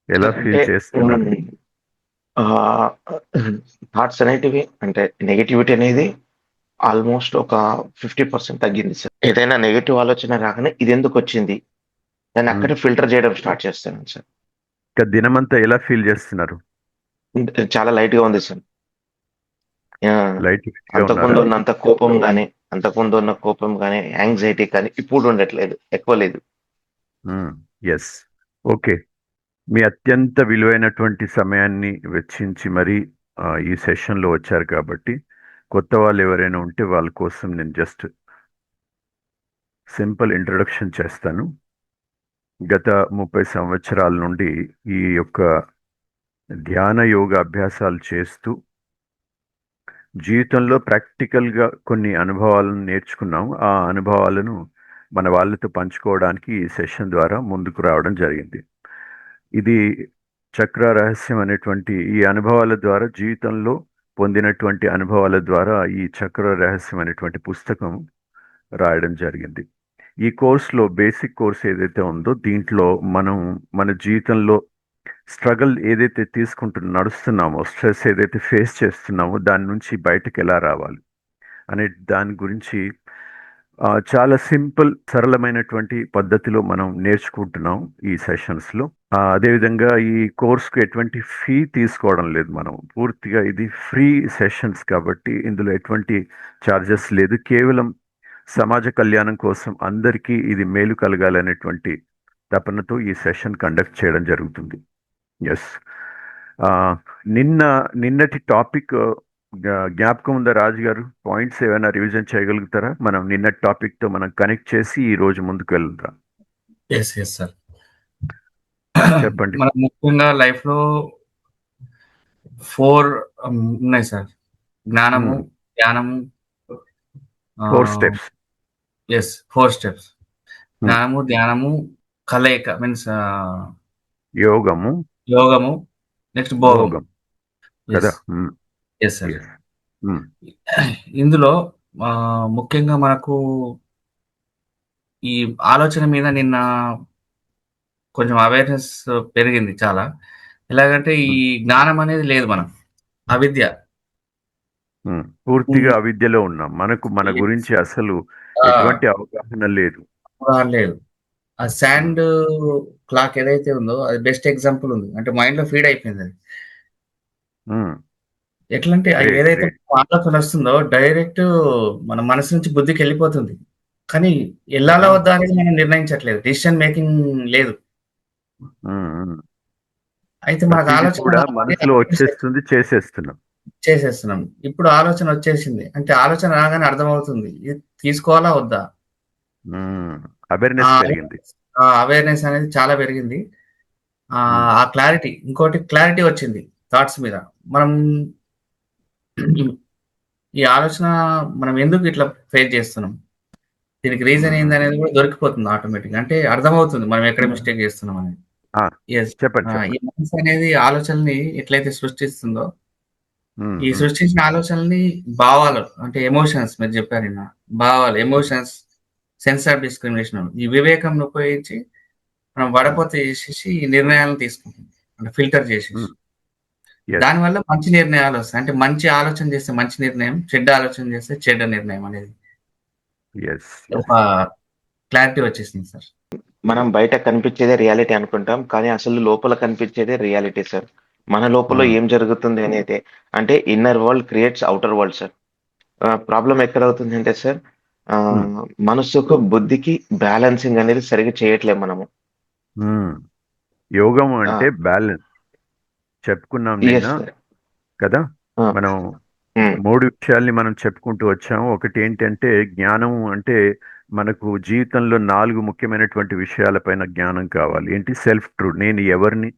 ఎలా సార్ అంటే ఫీల్ చేస్తున్నారు? థాట్స్ అనేటివి అంటే నెగటివిటీ అనేది ఆల్మోస్ట్ ఒక 50% తగ్గింది సార్. ఏదైనా నెగటివ్ ఆలోచన రాగానే ఇది ఎందుకు వచ్చింది, దాన్ని హ్మ్. అక్కడే ఫిల్టర్ చేయడం స్టార్ట్ చేస్తాను సార్. ఇక దినమంతా ఎలా ఫీల్ చేస్తున్నారు? చాలా లైట్ గా ఉంది సార్. ఆ, లైట్ గా ఉన్నారా? అంతకుముందు ఉన్నంత కోపం కానీ, అంతకుముందు ఉన్న కోపం కానీ, యాంగ్జైటీ కానీ ఇప్పుడు ఉండట్లేదు, ఎక్కువ లేదు. ఎస్. ఓకే. మీ అత్యంత విలువైనటువంటి సమయాన్ని వెచ్చించి మరీ ఈ సెషన్లో వచ్చారు కాబట్టి కొత్త వాళ్ళు ఎవరైనా ఉంటే వాళ్ళ కోసం నేను జస్ట్ సింపుల్ ఇంట్రడక్షన్ చేస్తాను. గత 30 సంవత్సరాల నుండి ఈ యొక్క ధ్యాన యోగ అభ్యాసాలు చేస్తూ జీవితంలో ప్రాక్టికల్గా కొన్ని అనుభవాలను నేర్చుకున్నాం. ఆ అనుభవాలను మన వాళ్ళతో పంచుకోవడానికి ఈ సెషన్ ద్వారా ముందుకు రావడం జరిగింది. ఇది చక్ర రహస్యం అనేటువంటి ఈ అనుభవాల ద్వారా జీవితంలో పొందినటువంటి అనుభవాల ద్వారా ఈ చక్ర రహస్యం అనేటువంటి పుస్తకం రాయడం జరిగింది. ఈ కోర్సులో బేసిక్ కోర్స్ ఏదైతే ఉందో దీంట్లో మనం మన జీవితంలో స్ట్రగుల్ ఏదైతే నడుస్తున్నామో, స్ట్రెస్ ఏదైతే ఫేస్ చేస్తున్నామో దాని నుంచి బయటకు ఎలా రావాలి అనే దాని గురించి చాలా సింపుల్ సరళమైనటువంటి పద్ధతిలో మనం నేర్చుకుంటున్నాం ఈ సెషన్స్లో. అదేవిధంగా ఈ కోర్సుకు ఎటువంటి ఫీ తీసుకోవడం లేదు. మనం పూర్తిగా ఇది ఫ్రీ సెషన్స్ కాబట్టి ఇందులో ఎటువంటి ఛార్జెస్ లేదు. కేవలం సమాజ కళ్యాణం కోసం అందరికీ ఇది మేలు కలగాలనేటువంటి తపనతో ఈ సెషన్ కండక్ట్ చేయడం జరుగుతుంది. ఎస్. నిన్న నిన్నటి టాపిక్ జ్ఞాపకం ఉందా రాజు గారు? పాయింట్స్ ఏమైనా రివిజన్ చేయగలుగుతారా? మనం నిన్నటి టాపిక్తో మనం కనెక్ట్ చేసి ఈ రోజు ముందుకు వెళ్దాం. Yes yes sir. చెప్పండి. మనం ముఖ్యంగా లైఫ్ లో 4 ఉన్నాయి సార్. జ్ఞానము, ధ్యానము, 4 స్టెప్స్. Yes 4 steps. జ్ఞానము, ధ్యానము, కలయిక మీన్స్ యోగము, యోగము, నెక్స్ట్ భోగం. భోగం ఎస్ కదా. Yes sir. Yes. ఇందులో ముఖ్యంగా మనకు ఈ ఆలోచన మీద నిన్న కొంచెం అవేర్నెస్ పెరిగింది చాలా. ఎలాగంటే ఈ జ్ఞానం అనేది లేదు, మనం అవిద్య. పూర్తిగా అవిద్యలో ఉన్నాం. మనకు మన Yes. గురించి అసలు ఆ, ఎటువంటి అవగాహన లేదు. లేదు. ఆ శాండ్ క్లాక్ ఏదైతే ఉందో అది బెస్ట్ ఎగ్జాంపుల్ ఉంది. అంటే మైండ్ లో ఫీడ్ అయిపోయింది అది. ఎట్లంటే అది గ్రేట్, ఏదైతే గ్రేట్. ఆలోచన వస్తుందో డైరెక్ట్ మన మనసు నుంచి బుద్ధికి వెళ్ళిపోతుంది. కానీ వెళ్ళాలా వద్దా అనేది మనం నిర్ణయించట్లేదు, డిసిషన్ మేకింగ్ లేదు. అయితే మనకు ప్రతిదీ ఆలోచన కూడా రాగానే మనసులో వచ్చేస్తుంది, చేసేస్తున్నాం. చేసేస్తున్నాం. ఇప్పుడు ఆలోచన వచ్చేసింది అంటే ఆలోచన రాగానే అర్థమవుతుంది ఇది తీసుకోవాలా వద్దా. అవేర్నెస్ పెరిగింది. ఆ అవేర్నెస్ అనేది చాలా పెరిగింది. ఆ క్లారిటీ, ఇంకోటి క్లారిటీ వచ్చింది థాట్స్ మీద. మనం ఈ ఆలోచన మనం ఎందుకు ఇట్లా ఫేస్ చేస్తున్నాం, దీనికి రీజన్ ఏందనేది కూడా దొరికిపోతుంది ఆటోమేటిక్‌గా. అంటే అర్థమవుతుంది మనం ఎక్కడ మిస్టేక్ చేస్తున్నాం అనేది. ఆ, యెస్. చెప్పండి, ఈ చెప్పండి. మనసు అనేది ఆలోచనల్ని ఎట్లయితే సృష్టిస్తుందో, ఉమ్, ఈ ఉమ్, సృష్టించిన ఆలోచనల్ని భావాలు అంటే ఎమోషన్స్ మీరు చెప్పారు నిన్న. భావాలు, ఎమోషన్స్, సెన్స్ ఆఫ్ డిస్క్రిమినేషన్, ఈ వివేకంను ఉపయోగించి మనం వడపోత చేసేసి ఈ నిర్ణయాలను తీసుకుంటాం. అంటే ఫిల్టర్ చేసేసి. yes, దానివల్ల మంచి నిర్ణయాలు వస్తాయి. అంటే మంచి ఆలోచన చేస్తే మంచి నిర్ణయం, చెడ్డ ఆలోచన చేస్తే చెడ్డ నిర్ణయం అనేది yes, ఒక క్లారిటీ వచ్చేసింది సార్. మనం బయట కనిపించేదే రియాలిటీ అనుకుంటాం, కానీ అసలు లోపల కనిపించేదే రియాలిటీ సార్. మన లోపల ఏం జరుగుతుంది అనేది, అంటే inner world creates outer world sir. Problem ఎక్కడ అవుతుంది అంటే సార్, ఆ, మనసుకు బుద్ధికి బ్యాలెన్సింగ్ అనేది సరిగ్గా చేయట్లేదు మనము. యోగం అంటే బ్యాలెన్స్ చెప్పుకున్నాం నిన్న ఎస్ సార్. కదా. మనం 3 విషయాల్ని మనం చెప్పుకుంటూ వచ్చాము. ఒకటి ఏంటంటే జ్ఞానం అంటే మనకు జీవితంలో 4 ముఖ్యమైనటువంటి విషయాలపైన జ్ఞానం కావాలి. ఏంటి? సెల్ఫ్ ట్రూత్, నేను ఎవరిని,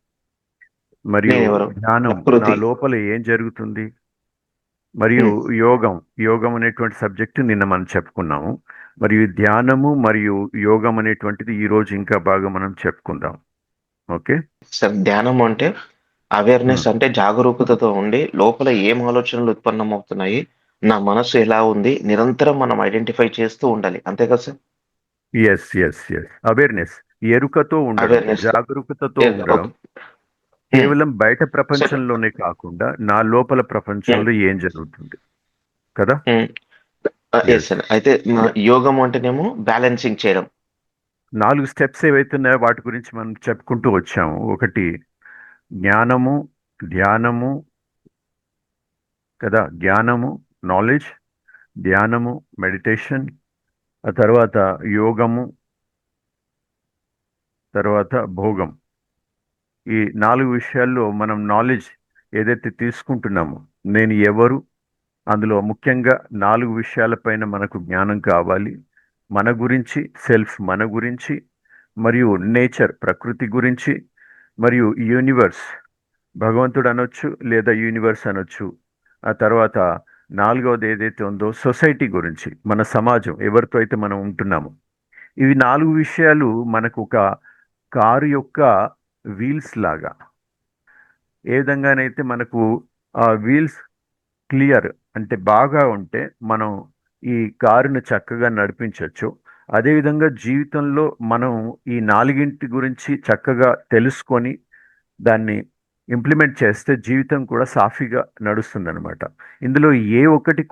మరియు నేను ఎవరు, జ్ఞానం, నా ప్రకృతి. లోపల ఏం జరుగుతుంది, మరియు యోగం. యోగం అనేటువంటి సబ్జెక్టు నిన్న మనం చెప్పుకున్నాము. మరియు ధ్యానము మరియు యోగం అనేటువంటిది ఈ రోజు ఇంకా బాగా మనం చెప్పుకుందాం. ఓకే. సార్ ధ్యానం అంటే అవేర్నెస్, అంటే జాగరూకతతో ఉండి లోపల ఏం ఆలోచనలు ఉత్పన్నమవుతున్నాయి, నా మనసు ఎలా ఉంది, నిరంతరం మనం ఐడెంటిఫై చేస్తూ ఉండాలి, అంతే కదా sir. Yes, yes, yes. Awareness, ఎరుకతో ఉండడం, అవేర్నెస్. జాగరూకతతో ఉండడం. కేవలం బయట ప్రపంచంలోనే కాకుండా నా లోపల ప్రపంచంలో ఏం జరుగుతుంది కదా. Yes sir. అయితే యోగం అంటేనేమో బ్యాలెన్సింగ్ చేయడం. 4 స్టెప్స్ ఏవైతున్నాయో వాటి గురించి మనం చెప్పుకుంటూ వచ్చాము. ఒకటి జ్ఞానము, ధ్యానము కదా, జ్ఞానము నాలెడ్జ్, ధ్యానము మెడిటేషన్, ఆ తర్వాత యోగము, తర్వాత భోగం. ఈ 4 విషయాల్లో మనం నాలెడ్జ్ ఏదైతే తీసుకుంటున్నామో, నేను ఎవరు, అందులో ముఖ్యంగా 4 విషయాలపైన మనకు జ్ఞానం కావాలి. మన గురించి, సెల్ఫ్ మన గురించి, మరియు నేచర్ ప్రకృతి గురించి, మరియు యూనివర్స్ భగవంతుడు అనొచ్చు లేదా యూనివర్స్ అనొచ్చు. ఆ తర్వాత 4వది ఏదైతే ఉందో సొసైటీ గురించి, మన సమాజం ఎవరితో అయితే మనం ఉంటున్నామో. ఇవి 4 విషయాలు మనకు ఒక కారు యొక్క వీల్స్ లాగా. ఏ విధంగానైతే మనకు ఆ వీల్స్ క్లియర్ అంటే బాగా ఉంటే మనం ఈ కారును చక్కగా నడిపించవచ్చు. అదేవిధంగా జీవితంలో మనం ఈ 4గింటి గురించి చక్కగా తెలుసుకొని దాన్ని ఇంప్లిమెంట్ చేస్తే జీవితం కూడా సాఫీగా నడుస్తుందన్నమాట. ఇందులో ఏ ఒక్కటి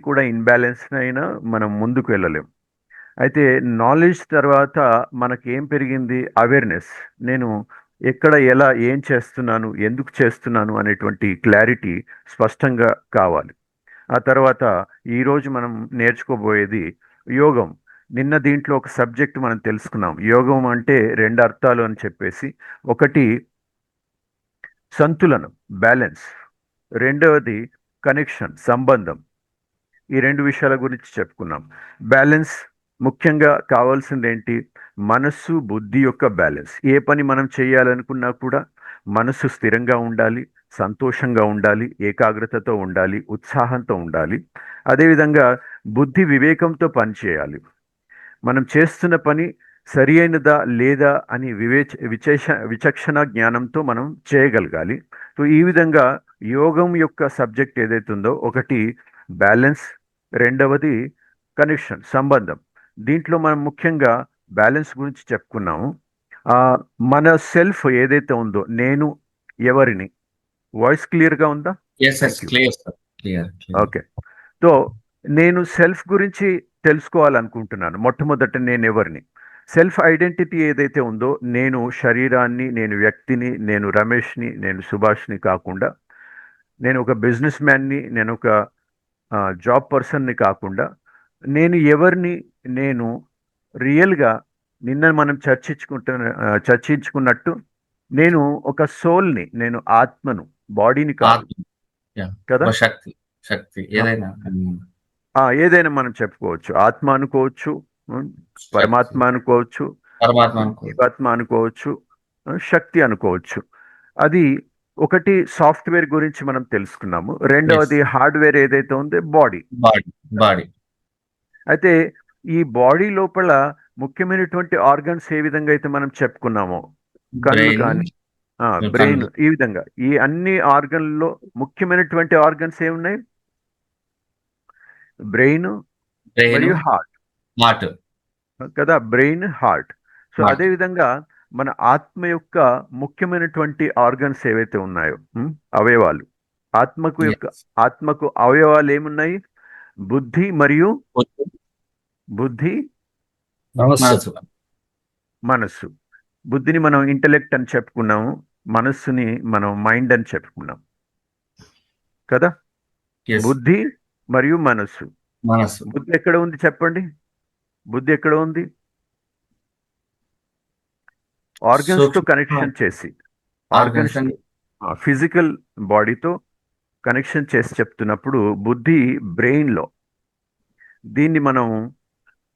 కూడా ఇన్బ్యాలెన్స్ అయినా మనం ముందుకు వెళ్ళలేం. అయితే నాలెడ్జ్ తర్వాత మనకి ఏం పెరిగింది? అవేర్నెస్. నేను ఎక్కడ, ఎలా, ఏం చేస్తున్నాను, ఎందుకు చేస్తున్నాను అనేటువంటి క్లారిటీ స్పష్టంగా కావాలి. ఆ తర్వాత ఈరోజు మనం నేర్చుకోబోయేది యోగం. నిన్న దీంట్లో ఒక సబ్జెక్ట్ మనం తెలుసుకున్నాం. యోగం అంటే 2 అర్థాలు అని చెప్పేసి. ఒకటి సంతులనం, బ్యాలెన్స్. రెండవది కనెక్షన్, సంబంధం. ఈ 2 విషయాల గురించి చెప్పుకున్నాం. బ్యాలెన్స్ ముఖ్యంగా కావాల్సింది ఏంటి? మనస్సు బుద్ధి యొక్క బ్యాలెన్స్. ఏ పని మనం చేయాలనుకున్నా కూడా మనస్సు స్థిరంగా ఉండాలి, సంతోషంగా ఉండాలి, ఏకాగ్రతతో ఉండాలి, ఉత్సాహంతో ఉండాలి. అదేవిధంగా బుద్ధి వివేకంతో పనిచేయాలి. మనం చేస్తున్న పని సరి అయినదా లేదా అని విచక్షణ జ్ఞానంతో మనం చేయగలగాలి. సో ఈ విధంగా యోగం యొక్క సబ్జెక్ట్ ఏదైతే ఉందో, ఒకటి బ్యాలెన్స్, రెండవది కనెక్షన్, సంబంధం. దీంట్లో మనం ముఖ్యంగా బ్యాలెన్స్ గురించి చెప్పుకున్నాము. మన సెల్ఫ్ ఏదైతే ఉందో, నేను ఎవరిని. వాయిస్ క్లియర్గా ఉందా? Thank you. Clear sir, clear. Okay. So నేను సెల్ఫ్ గురించి తెలుసుకోవాలనుకుంటున్నాను. మొట్టమొదట నేను ఎవరిని, సెల్ఫ్ ఐడెంటిటీ ఏదైతే ఉందో, నేను శరీరాన్ని, నేను వ్యక్తిని, నేను రమేష్ని, నేను సుభాష్ని కాకుండా, నేను ఒక బిజినెస్ మ్యాన్ని, నేను ఒక జాబ్ పర్సన్ని కాకుండా, నేను ఎవరిని, నేను రియల్గా నిన్న మనం చర్చించుకున్నట్టు నేను ఒక సోల్ని, నేను ఆత్మను, బాడీని కాదు కదా. శక్తి, శక్తి ఏదైనా ఏదైనా మనం చెప్పుకోవచ్చు. ఆత్మ అనుకోవచ్చు, పరమాత్మ అనుకోవచ్చు, జీవాత్మ అనుకోవచ్చు, శక్తి అనుకోవచ్చు. అది ఒకటి సాఫ్ట్వేర్ గురించి మనం తెలుసుకున్నాము. రెండవది హార్డ్వేర్ ఏదైతే ఉందో బాడీ. అయితే ఈ బాడీ లోపల ముఖ్యమైనటువంటి ఆర్గన్స్ ఏ విధంగా అయితే మనం చెప్పుకున్నామో, కళ్ళు కానీ బ్రెయిన్, ఈ విధంగా ఈ అన్ని ఆర్గన్లలో ముఖ్యమైనటువంటి ఆర్గన్స్ ఏమున్నాయి? బ్రెయిన్ మరియు హార్ట్ కదా. Brain, heart. సో అదే విధంగా మన ఆత్మ యొక్క ముఖ్యమైనటువంటి ఆర్గన్స్ ఏవైతే ఉన్నాయో, అవయవాలు, ఆత్మకు అవయవాలు ఏమున్నాయి? బుద్ధి మరియు మనస్సు. బుద్ధిని మనం ఇంటెలెక్ట్ అని చెప్పుకున్నాము, మనస్సుని మనం మైండ్ అని చెప్పుకున్నాం కదా. బుద్ధి మరియు మనస్సు. బుద్ధి ఎక్కడ ఉంది చెప్పండి? బుద్ధి ఎక్కడ ఉంది? ఆర్గన్స్ తో కనెక్షన్ చేసి, ఆర్గన్స్ ఫిజికల్ బాడీతో కనెక్షన్ చేసి చెప్తున్నప్పుడు బుద్ధి బ్రెయిన్లో. దీన్ని మనం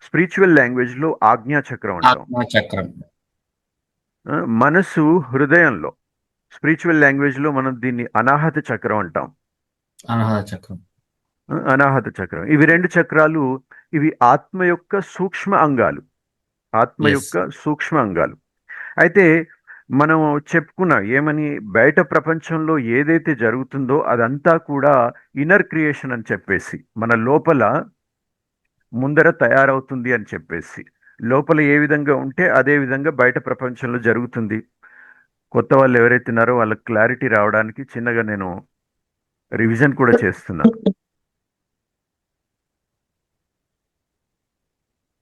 స్పిరిచువల్ లాంగ్వేజ్లో ఆజ్ఞాచక్రం అంటాం. మనసు హృదయంలో, స్పిరిచువల్ లాంగ్వేజ్లో మనం దీన్ని అనాహత చక్రం అంటాం. అనాహత చక్రం. ఇవి 2 చక్రాలు. ఇవి ఆత్మ యొక్క సూక్ష్మ అంగాలు. అయితే మనం చెప్పుకున్నాం ఏమని, బయట ప్రపంచంలో ఏదైతే జరుగుతుందో అదంతా కూడా ఇన్నర్ క్రియేషన్ అని చెప్పేసి, మన లోపల ముందర తయారవుతుంది అని చెప్పేసి. లోపల ఏ విధంగా ఉంటే అదే విధంగా బయట ప్రపంచంలో జరుగుతుంది. కొత్త వాళ్ళు ఎవరైతే ఉన్నారో వాళ్ళకి క్లారిటీ రావడానికి చిన్నగా నేను రివిజన్ కూడా చేస్తున్నాను.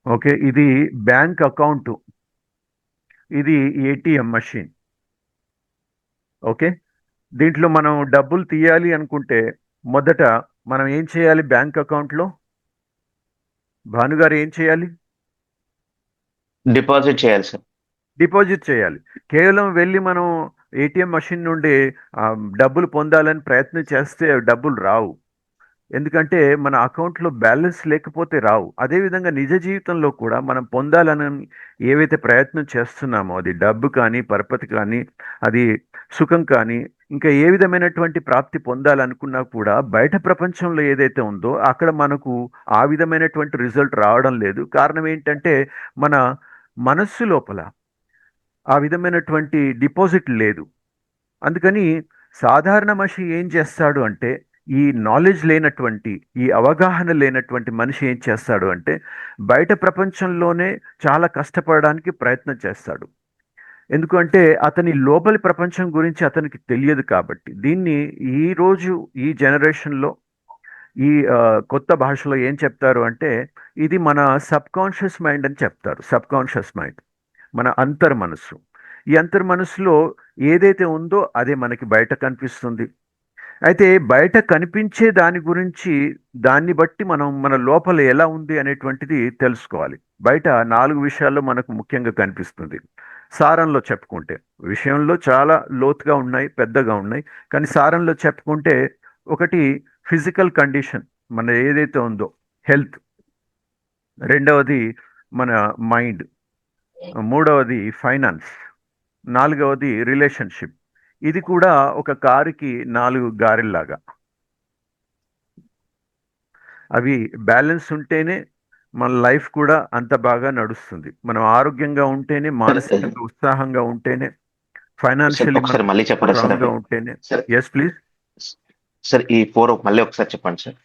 ఓకే, ఇది బ్యాంక్ అకౌంట్, ఇది ఏటీఎం మెషిన్. ఓకే, దీంట్లో మనం డబ్బులు తీయాలి అనుకుంటే మొదట మనం ఏం చేయాలి? బ్యాంక్ అకౌంట్లో భానుగారు ఏం చేయాలి? డిపాజిట్ చేయాలి సార్. డిపాజిట్ చేయాలి. కేవలం వెళ్ళి మనం ఏటీఎం మెషిన్ నుండి ఆ, డబ్బులు పొందాలని ప్రయత్నం చేస్తే డబ్బులు రావు. ఎందుకంటే మన అకౌంట్లో బ్యాలెన్స్ లేకపోతే రావు. అదేవిధంగా నిజ జీవితంలో కూడా మనం పొందాలని ఏవైతే ప్రయత్నం చేస్తున్నామో, అది డబ్బు కానీ, పరపతి కానీ, అది సుఖం కానీ, ఇంకా ఏ విధమైనటువంటి ప్రాప్తి పొందాలనుకున్నా కూడా బయట ప్రపంచంలో ఏదైతే ఉందో అక్కడ మనకు ఆ విధమైనటువంటి రిజల్ట్ రావడం లేదు. కారణం ఏంటంటే మన మనస్సు లోపల ఆ విధమైనటువంటి డిపాజిట్ లేదు. అందుకని సాధారణ మనిషి ఏం చేస్తాడు అంటే, ఈ నాలెడ్జ్ లేనటువంటి, ఈ అవగాహన లేనటువంటి మనిషి ఏం చేస్తాడు అంటే బయట ప్రపంచంలోనే చాలా కష్టపడడానికి ప్రయత్నం చేస్తాడు. ఎందుకంటే అతని లోపలి ప్రపంచం గురించి అతనికి తెలియదు కాబట్టి. దీన్ని ఈరోజు ఈ జనరేషన్లో ఈ కొత్త భాషలో ఏం చెప్తారు అంటే, ఇది మన సబ్ కాన్షియస్ మైండ్ అని చెప్తారు. సబ్ కాన్షియస్ మైండ్ మన అంతర్మనస్సు. ఈ అంతర్మనస్సులో ఏదైతే ఉందో అదే మనకి బయట కనిపిస్తుంది. అయితే బయట కనిపించే దాని గురించి, దాన్ని బట్టి మనం మన లోపల ఎలా ఉంది అనేటువంటిది తెలుసుకోవాలి. బయట 4 విషయాల్లో మనకు ముఖ్యంగా కనిపిస్తుంది. సారంలో చెప్పుకుంటే, విషయంలో చాలా లోతుగా ఉన్నాయి, పెద్దగా ఉన్నాయి. కానీ సారంలో చెప్పుకుంటే, ఒకటి ఫిజికల్ కండిషన్ మన ఏదైతే ఉందో, హెల్త్. రెండవది మన మైండ్. మూడవది ఫైనాన్స్. నాలుగవది రిలేషన్షిప్. ఇది కూడా ఒక కారుకి 4 గారెల్లాగా. అవి బ్యాలెన్స్ ఉంటేనే మన లైఫ్ కూడా అంత బాగా నడుస్తుంది. మనం ఆరోగ్యంగా ఉంటేనే, మానసికంగా ఉత్సాహంగా ఉంటేనే, సార్ ఫైనాన్షియల్లీ ఒకసారి మళ్ళీ చెప్పరా సార్ స్ట్రాంగ్గా అవి? ఉంటేనే. Sir yes please. సార్ ఈ 4 మళ్ళీ ఒకసారి చెప్పండి సార్.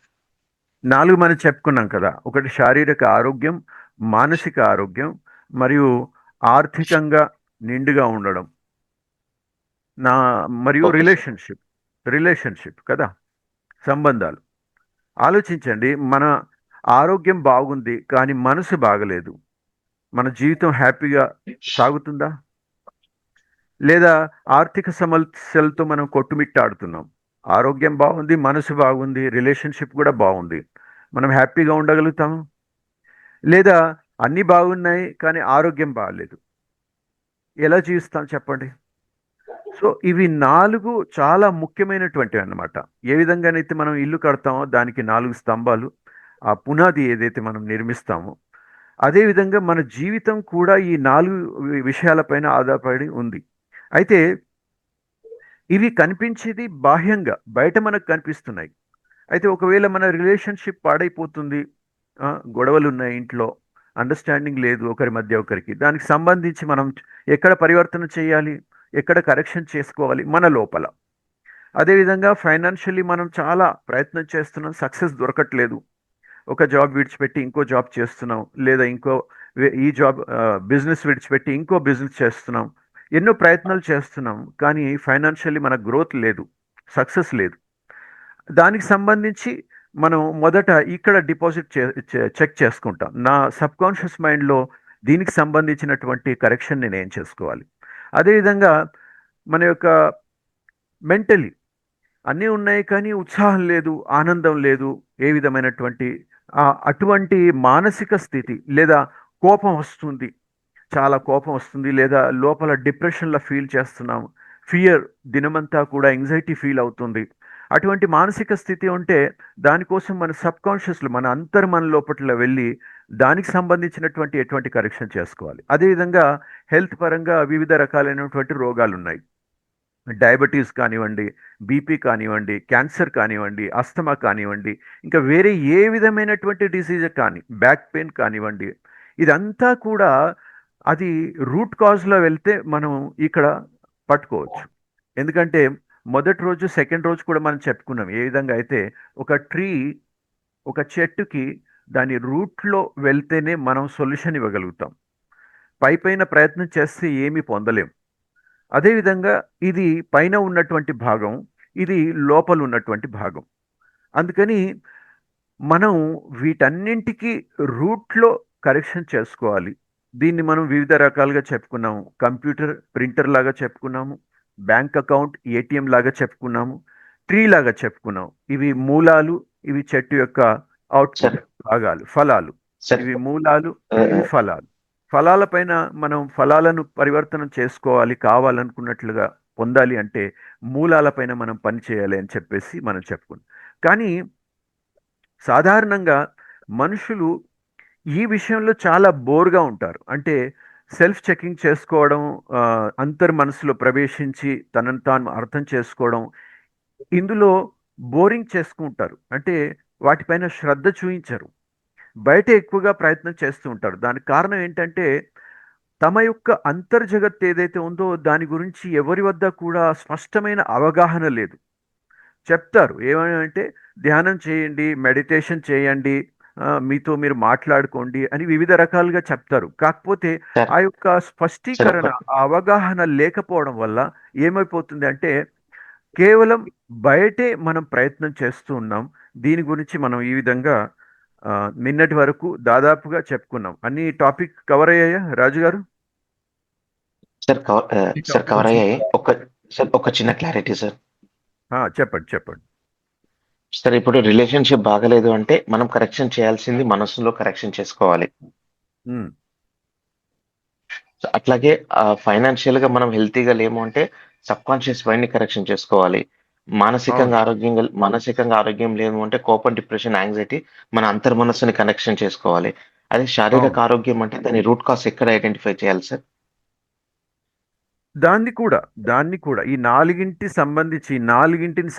4 మనం చెప్పుకున్నాం కదా. ఒకటి శారీరక ఆరోగ్యం, మానసిక ఆరోగ్యం, మరియు ఆర్థికంగా నిండుగా ఉండడం, నా మరియు ఓకే సార్. రిలేషన్షిప్ కదా, సంబంధాలు. ఆలోచించండి, మన ఆరోగ్యం బాగుంది కానీ మనసు బాగలేదు, మన జీవితం హ్యాపీగా సాగుతుందా? లేదా ఆర్థిక సమస్యలతో మనం కొట్టుమిట్టాడుతున్నాం. ఆరోగ్యం బాగుంది, మనసు బాగుంది, రిలేషన్షిప్ కూడా బాగుంది, మనం హ్యాపీగా ఉండగలుగుతాము? లేదా అన్నీ బాగున్నాయి కానీ ఆరోగ్యం బాగలేదు, ఎలా జీవిస్తాం చెప్పండి? సో ఇవి 4 చాలా ముఖ్యమైనటువంటివి అన్నమాట. ఏ విధంగానైతే మనం ఇల్లు కడతామో దానికి 4 స్తంభాలు, ఆ పునాది ఏదైతే మనం నిర్మిస్తామో, అదేవిధంగా మన జీవితం కూడా ఈ 4 విషయాలపైన ఆధారపడి ఉంది. అయితే ఇవి కనిపించేది బాహ్యంగా, బయట మనకు కనిపిస్తున్నాయి. అయితే ఒకవేళ మన రిలేషన్షిప్ పాడైపోతుంది, గొడవలు ఉన్నాయి ఇంట్లో, అండర్స్టాండింగ్ లేదు ఒకరి మధ్య ఒకరికి, దానికి సంబంధించి మనం ఎక్కడ పరివర్తన చేయాలి, ఎక్కడ కరెక్షన్ చేసుకోవాలి? మన లోపల. అదేవిధంగా ఫైనాన్షియల్లీ మనం చాలా ప్రయత్నం చేస్తున్నాం, సక్సెస్ దొరకట్లేదు. ఒక జాబ్ విడిచిపెట్టి ఇంకో జాబ్ చేస్తున్నాం, లేదా ఈ జాబ్ బిజినెస్ విడిచిపెట్టి ఇంకో బిజినెస్ చేస్తున్నాం. ఎన్నో ప్రయత్నాలు చేస్తున్నాం కానీ ఫైనాన్షియల్లీ మన గ్రోత్ లేదు, సక్సెస్ లేదు. దానికి సంబంధించి మనం మొదట ఇక్కడ డిపాజిట్ చెక్ చేసుకుంటాం. నా సబ్ కాన్షియస్ మైండ్లో దీనికి సంబంధించినటువంటి కరెక్షన్ నేను ఏం చేసుకోవాలి? అదేవిధంగా మన యొక్క మెంటలీ అన్నీ ఉన్నాయి కానీ ఉత్సాహం లేదు, ఆనందం లేదు, ఏ విధమైనటువంటి అటువంటి మానసిక స్థితి, లేదా కోపం వస్తుంది, చాలా కోపం వస్తుంది, లేదా లోపల డిప్రెషన్లో ఫీల్ చేస్తున్నాం, ఫియర్, దినమంతా కూడా ఎంగ్జైటీ ఫీల్ అవుతుంది. అటువంటి మానసిక స్థితి ఉంటే దానికోసం మన సబ్ కాన్షియస్లో, మన అంతర్మన లోపల వెళ్ళి దానికి సంబంధించినటువంటి ఎటువంటి కరెక్షన్ చేసుకోవాలి. అదేవిధంగా హెల్త్ పరంగా వివిధ రకాలైనటువంటి రోగాలు ఉన్నాయి. డయాబెటీస్ కానివ్వండి, బీపీ కానివ్వండి, క్యాన్సర్ కానివ్వండి, అస్తమా కానివ్వండి, ఇంకా వేరే ఏ విధమైనటువంటి డిసీజ్ కానీ, బ్యాక్ పెయిన్ కానివ్వండి, ఇదంతా కూడా అది రూట్ కాజ్లో వెళ్తే మనం ఇక్కడ పట్టుకోవచ్చు. ఎందుకంటే మొదటి రోజు, సెకండ్ రోజు కూడా మనం చెప్పుకున్నాం ఏ విధంగా అయితే ఒక చెట్టుకి దాని రూట్లో వెళ్తేనే మనం సొల్యూషన్ ఇవ్వగలుగుతాం. పైపైన ప్రయత్నం చేస్తే ఏమీ పొందలేం. అదేవిధంగా ఇది పైన ఉన్నటువంటి భాగం, ఇది లోపల ఉన్నటువంటి భాగం. అందుకని మనం వీటన్నింటికి రూట్లో కరెక్షన్ చేసుకోవాలి. దీన్ని మనం వివిధ రకాలుగా చెప్పుకున్నాము. కంప్యూటర్ ప్రింటర్ లాగా చెప్పుకున్నాము, బ్యాంక్ అకౌంట్ ఏటీఎం లాగా చెప్పుకున్నాము, ట్రీ లాగా చెప్పుకున్నాం. ఇవి మూలాలు, ఇవి చెట్టు యొక్క అవుట్పుట్ సార్ భాగాలు, ఫలాలు. సార్ ఇవి మూలాలు, ఆ, ఇవి ఫలాలు. ఫలాలపైన మనం ఫలాలను పరివర్తనం చేసుకోవాలి, కావాలనుకున్నట్లుగా పొందాలి అంటే మూలాలపైన మనం పని చేయాలి అని చెప్పేసి మనం చెప్పుకున్నాం. కానీ సాధారణంగా మనుషులు ఈ విషయంలో చాలా బోర్గా ఉంటారు. అంటే సెల్ఫ్ చెకింగ్ చేసుకోవడం, అంతర్ మనసులో ప్రవేశించి తనను తాను అర్థం చేసుకోవడం, ఇందులో బోరింగ్ చేసుకుంటారు. అంటే వాటిపైన శ్రద్ధ చూయించరు, బయట ఎక్కువగా ప్రయత్నం చేస్తూ ఉంటారు. దానికి కారణం ఏంటంటే తమ యొక్క అంతర్జగత్ ఏదైతే ఉందో దాని గురించి ఎవరి వద్ద కూడా స్పష్టమైన అవగాహన లేదు. చెప్తారు ఏమని అంటే ధ్యానం చేయండి, మెడిటేషన్ చేయండి, మీతో మీరు మాట్లాడుకోండి అని వివిధ రకాలుగా చెప్తారు. కాకపోతే సార్ ఆ యొక్క సార్ స్పష్టీకరణ, ఆ అవగాహన లేకపోవడం వల్ల ఏమైపోతుంది అంటే కేవలం బయటే మనం ప్రయత్నం చేస్తూ ఉన్నాం. దీని గురించి మనం ఈ విధంగా ఆ, నిన్నటి వరకు దాదాపుగా చెప్పుకున్నాం. అన్ని టాపిక్ కవర్ అయ్యాయా రాజు గారు? ఈ సార్ టాపిక్ కవర్ వచ్చింది. అయ్యాయి. ఒక చిన్న క్లారిటీ సార్. చెప్పండి చెప్పండి. సార్ ఇప్పుడు రిలేషన్షిప్ బాగలేదు అంటే మనం కరెక్షన్ చేయాల్సింది మనసులో కరెక్షన్ చేసుకోవాలి. ఉమ్, సో అట్లాగే ఫైనాన్షియల్ గా మనం హెల్తీగా లేము అంటే సబ్ కాన్షియస్ మైండ్ ని కరెక్షన్ చేసుకోవాలి. అవును. మానసికంగా ఆరోగ్యం లేము అంటే కోపం, డిప్రెషన్, యాంగ్జైటీ మన అంతర్మనస్సుని కనెక్షన్ చేసుకోవాలి. అదే శారీరక అవును. ఆరోగ్యం అంటే దాని రూట్ కాస్ ఎక్కడ ఐడెంటిఫై చేయాలి సార్? దాన్ని కూడా దాన్ని కూడా ఈ నాలుగింటిని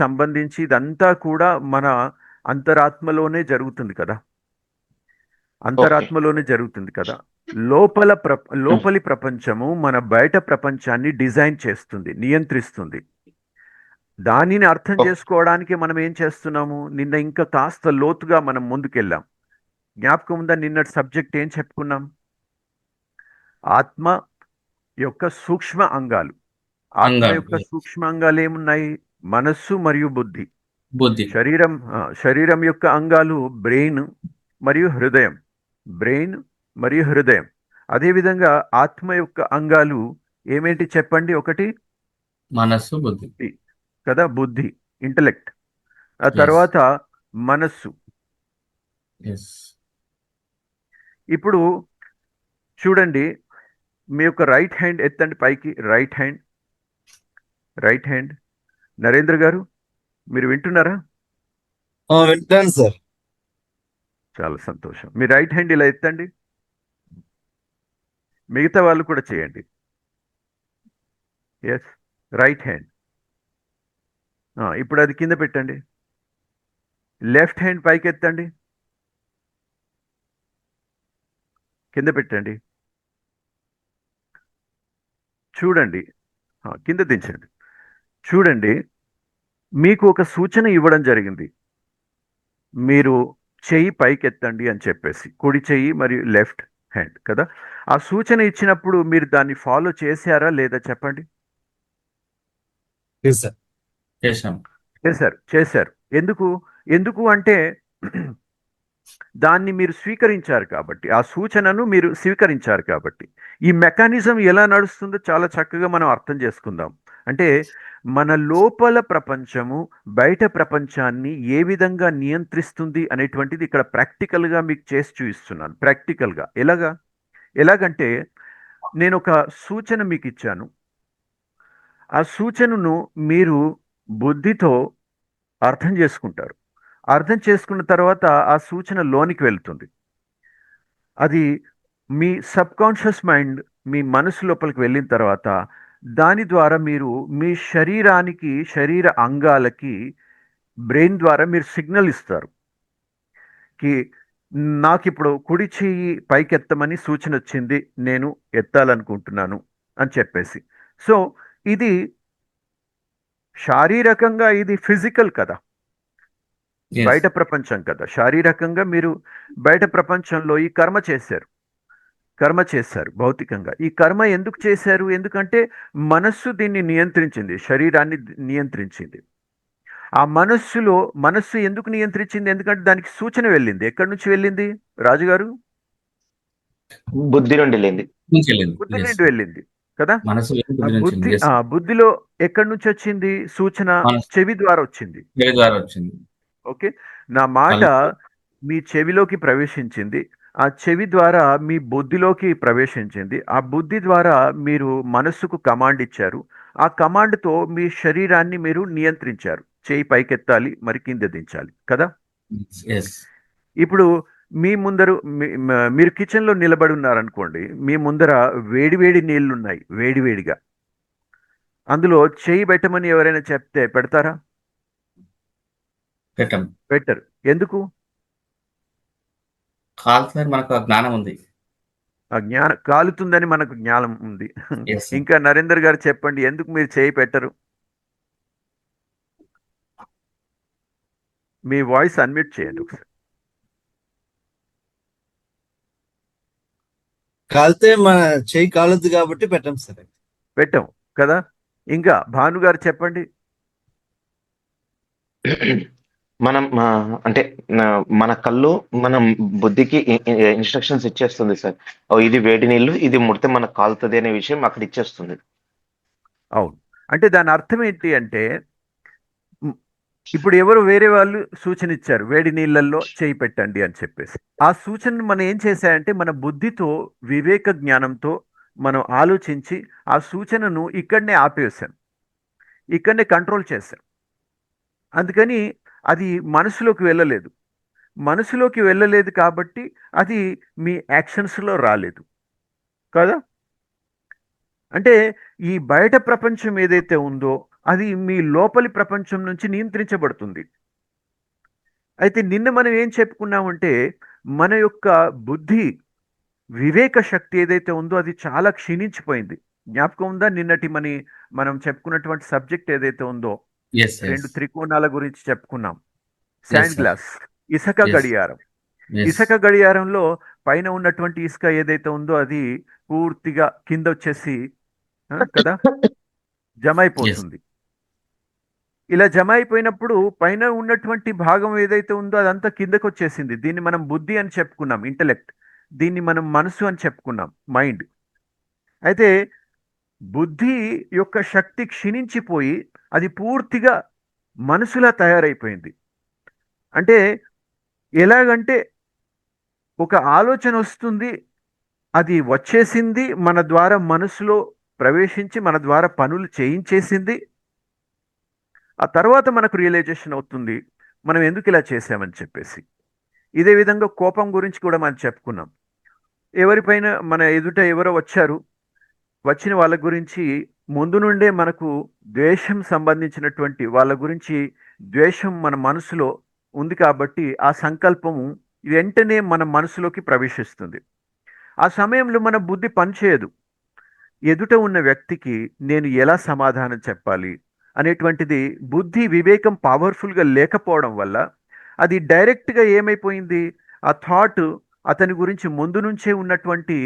సంబంధించి ఇదంతా కూడా మన అంతరాత్మలోనే జరుగుతుంది కదా. ఓకే. అంతరాత్మలోనే జరుగుతుంది కదా. లోపలి ప్రపంచము మన బయట ప్రపంచాన్ని డిజైన్ చేస్తుంది, నియంత్రిస్తుంది. దానిని అర్థం ఓకే. చేసుకోవడానికి మనం ఏం చేస్తున్నాము, నిన్న ఇంకా కాస్త లోతుగా మనం ముందుకెళ్ళాం. జ్ఞాపకం ఉందా నిన్నటి సబ్జెక్ట్ ఏం చెప్పుకున్నాం? ఆత్మ యొక్క సూక్ష్మ అంగాలు. ఆత్మ అంగాలు, యొక్క సూక్ష్మ అంగాలు ఏమున్నాయి? మనస్సు మరియు బుద్ధి. బుద్ధి. శరీరం యొక్క అంగాలు బ్రెయిన్ మరియు హృదయం. బ్రెయిన్ మరియు హృదయం. అదేవిధంగా ఆత్మ యొక్క అంగాలు ఏమేంటి చెప్పండి? ఒకటి మనస్సు, బుద్ధి. బుద్ధి కదా, బుద్ధి, ఇంటలెక్ట్. ఆ ఎస్, తర్వాత మనస్సు. ఎస్. ఇప్పుడు చూడండి, మీ యొక్క రైట్ హ్యాండ్ ఎత్తండి పైకి. రైట్ హ్యాండ్ నరేంద్ర గారు, మీరు వింటున్నారా? వింటాను సార్. చాలా సంతోషం. మీ రైట్ హ్యాండ్ ఇలా ఎత్తండి. మిగతా వాళ్ళు కూడా చేయండి. Yes, right hand. ఇప్పుడు అది కింద పెట్టండి. లెఫ్ట్ హ్యాండ్ పైకి ఎత్తండి, కింద పెట్టండి. చూడండి, కింద దించండి. చూడండి, మీకు ఒక సూచన ఇవ్వడం జరిగింది. మీరు చెయ్యి పైకెత్తండి అని చెప్పేసి, కుడి చెయ్యి మరియు లెఫ్ట్ హ్యాండ్ కదా. ఆ సూచన ఇచ్చినప్పుడు మీరు దాన్ని ఫాలో చేశారా లేదా చెప్పండి? Please sir. చేశాం. చేశారు. ఎందుకు? ఎందుకు అంటే దాన్ని మీరు స్వీకరించారు కాబట్టి, ఆ సూచనను మీరు స్వీకరించారు కాబట్టి. ఈ మెకానిజం ఎలా నడుస్తుందో చాలా చక్కగా మనం అర్థం చేసుకుందాం. అంటే మన లోపల ప్రపంచము బయట ప్రపంచాన్ని ఏ విధంగా నియంత్రిస్తుంది అనేటువంటిది ఇక్కడ ప్రాక్టికల్గా మీకు చేసి చూపిస్తున్నాను. ప్రాక్టికల్గా ఎలాగంటే నేను ఒక సూచన మీకు ఇచ్చాను. ఆ సూచనను మీరు బుద్ధితో అర్థం చేసుకుంటారు. అర్థం చేసుకున్న తర్వాత ఆ సూచన లోనికి వెళ్తుంది. అది మీ సబ్ కాన్షియస్ మైండ్, మీ మనసు లోపలికి వెళ్ళిన తర్వాత దాని ద్వారా మీరు మీ శరీర అంగాలకి బ్రెయిన్ ద్వారా మీరు సిగ్నల్ ఇస్తారు కి నాకు ఇప్పుడు కుడి చెయ్యి పైకెత్తమని సూచన వచ్చింది, నేను ఎత్తాలనుకుంటున్నాను అని చెప్పేసి. సో ఇది శారీరకంగా, ఇది ఫిజికల్ కదా, ఎస్, బయట ప్రపంచం కదా. శారీరకంగా మీరు బయట ప్రపంచంలో ఈ కర్మ చేశారు. కర్మ చేశారు భౌతికంగా. ఈ కర్మ ఎందుకు చేశారు? ఎందుకంటే మనస్సు దీన్ని నియంత్రించింది, శరీరాన్ని నియంత్రించింది. ఆ మనస్సు ఎందుకు నియంత్రించింది? ఎందుకంటే దానికి సూచన వెళ్ళింది. ఎక్కడి నుంచి వెళ్ళింది రాజుగారు? బుద్ధి నుండి వెళ్ళింది. నుంచి వెళ్ళింది. బుద్ధి Yes. నుండి వెళ్ళింది కదా. మనసు ఆ బుద్ధి నుంచి బుద్ధి Yes. బుద్ధిలో ఎక్కడి నుంచి వచ్చింది సూచన? మనసు చెవి ద్వారా వచ్చింది. పేరు ద్వారా వచ్చింది. ఓకే, నా మాట కళ్ళు మీ చెవిలోకి ప్రవేశించింది. ఆ చెవి ద్వారా మీ బుద్ధిలోకి ప్రవేశించింది. ఆ బుద్ధి ద్వారా మీరు మనస్సుకు కమాండ్ ఇచ్చారు. ఆ కమాండ్తో మీ శరీరాన్ని మీరు నియంత్రించారు. చేయి పైకెత్తాలి, మరి కింద దించాలి కదా. ఎస్ ఇప్పుడు మీ ముందరు మీరు కిచెన్లో నిలబడి ఉన్నారనుకోండి. మీ ముందర వేడివేడి నీళ్లు ఉన్నాయి, వేడివేడిగా. అందులో చేయి పెట్టమని ఎవరైనా చెప్తే పెడతారా? పెట్టం. పెట్టరు. ఎందుకు? కాల్తున్నారు, మనకు ఆ జ్ఞానం ఉంది. ఆ జ్ఞానం కాలుతుందని మనకు జ్ఞానం ఉంది. Yes sir. ఇంకా నరేందర్ గారు చెప్పండి, ఎందుకు మీరు చేయి పెట్టరు? మీ వాయిస్ అన్మ్యూట్ చేయండి ఒకసారి. కాలితే మన చెయ్యి కాలొద్దు కాబట్టి పెట్టం సార్. పెట్టాం కదా. ఇంకా భాను గారు చెప్పండి. మనం అంటే మన కళ్ళు మనం బుద్ధికి ఇన్స్ట్రక్షన్స్ ఇచ్చేస్తుంది సార్. ఓ ఇది వేడి నీళ్ళు, ఇది ముడితే మనకు కాలుతుంది అనే విషయం అక్కడ ఇచ్చేస్తుంది. అవును, అంటే దాని అర్థం ఏంటి అంటే మ్, ఇప్పుడు ఎవరు వేరే వాళ్ళు సూచన ఇచ్చారు, వేడి నీళ్ళల్లో చేయి పెట్టండి అని చెప్పేసి. ఆ సూచనను మనం ఏం చేశాయంటే మన బుద్ధితో, వివేక జ్ఞానంతో మనం ఆలోచించి ఆ సూచనను ఇక్కడనే ఆపేసాం, ఇక్కడనే కంట్రోల్ చేశాం. అందుకని అది మనసులోకి వెళ్ళలేదు. మనసులోకి వెళ్ళలేదు కాబట్టి అది మీ యాక్షన్స్లో రాలేదు కదా. అంటే ఈ బయట ప్రపంచం ఏదైతే ఉందో అది మీ లోపలి ప్రపంచం నుంచి నియంత్రించబడుతుంది. అయితే నిన్న మనం ఏం చెప్పుకున్నామంటే మన యొక్క బుద్ధి, వివేక శక్తి ఏదైతే ఉందో అది చాలా క్షీణించిపోయింది. జ్ఞాపకం ఉందా? నిన్నటి మనం చెప్పుకున్నటువంటి సబ్జెక్ట్ ఏదైతే ఉందో, ఎస్ రెండు త్రికోణాల గురించి చెప్పుకున్నాం. Yes, sand sir. గ్లాస్, ఇసుక Yes. గడియారం. ఎస్ ఇసుక గడియారంలో పైన ఉన్నటువంటి ఇసుక ఏదైతే ఉందో అది పూర్తిగా కింద వచ్చేసి కదా జమ అయిపోతుంది. ఇలా జమ అయిపోయినప్పుడు పైన ఉన్నటువంటి భాగం ఏదైతే ఉందో అదంతా కిందకు వచ్చేసింది. దీన్ని మనం బుద్ధి అని చెప్పుకున్నాం, ఇంటలెక్ట్. దీన్ని మనం మనసు అని చెప్పుకున్నాం, మైండ్. అయితే బుద్ధి యొక్క శక్తి క్షీణించిపోయి అది పూర్తిగా మనసులా తయారైపోయింది. అంటే ఎలాగంటే ఒక ఆలోచన వస్తుంది, అది వచ్చేసింది, మన ద్వారా మనసులో ప్రవేశించి మన ద్వారా పనులు చేయించేసింది. ఆ తర్వాత మనకు రియలైజేషన్ అవుతుంది మనం ఎందుకు ఇలా చేసామని చెప్పేసి. ఇదే విధంగా కోపం గురించి కూడా మనం చెప్పుకున్నాం. ఎవరిపైన మన ఎదుట ఎవరో వచ్చారు, వచ్చిన వాళ్ళ గురించి ముందు నుండే మనకు ద్వేషం సంబంధించినటువంటి వాళ్ళ గురించి ద్వేషం మన మనసులో ఉంది కాబట్టి ఆ సంకల్పము వెంటనే మన మనసులోకి ప్రవేశిస్తుంది. ఆ సమయంలో మన బుద్ధి పనిచేయదు. ఎదుట ఉన్న వ్యక్తికి నేను ఎలా సమాధానం చెప్పాలి అనేటువంటిది బుద్ధి, వివేకం పవర్ఫుల్గా లేకపోవడం వల్ల అది డైరెక్ట్గా ఏమైపోయింది, ఆ థాట్ అతని గురించి ముందు నుంచే ఉన్నటువంటి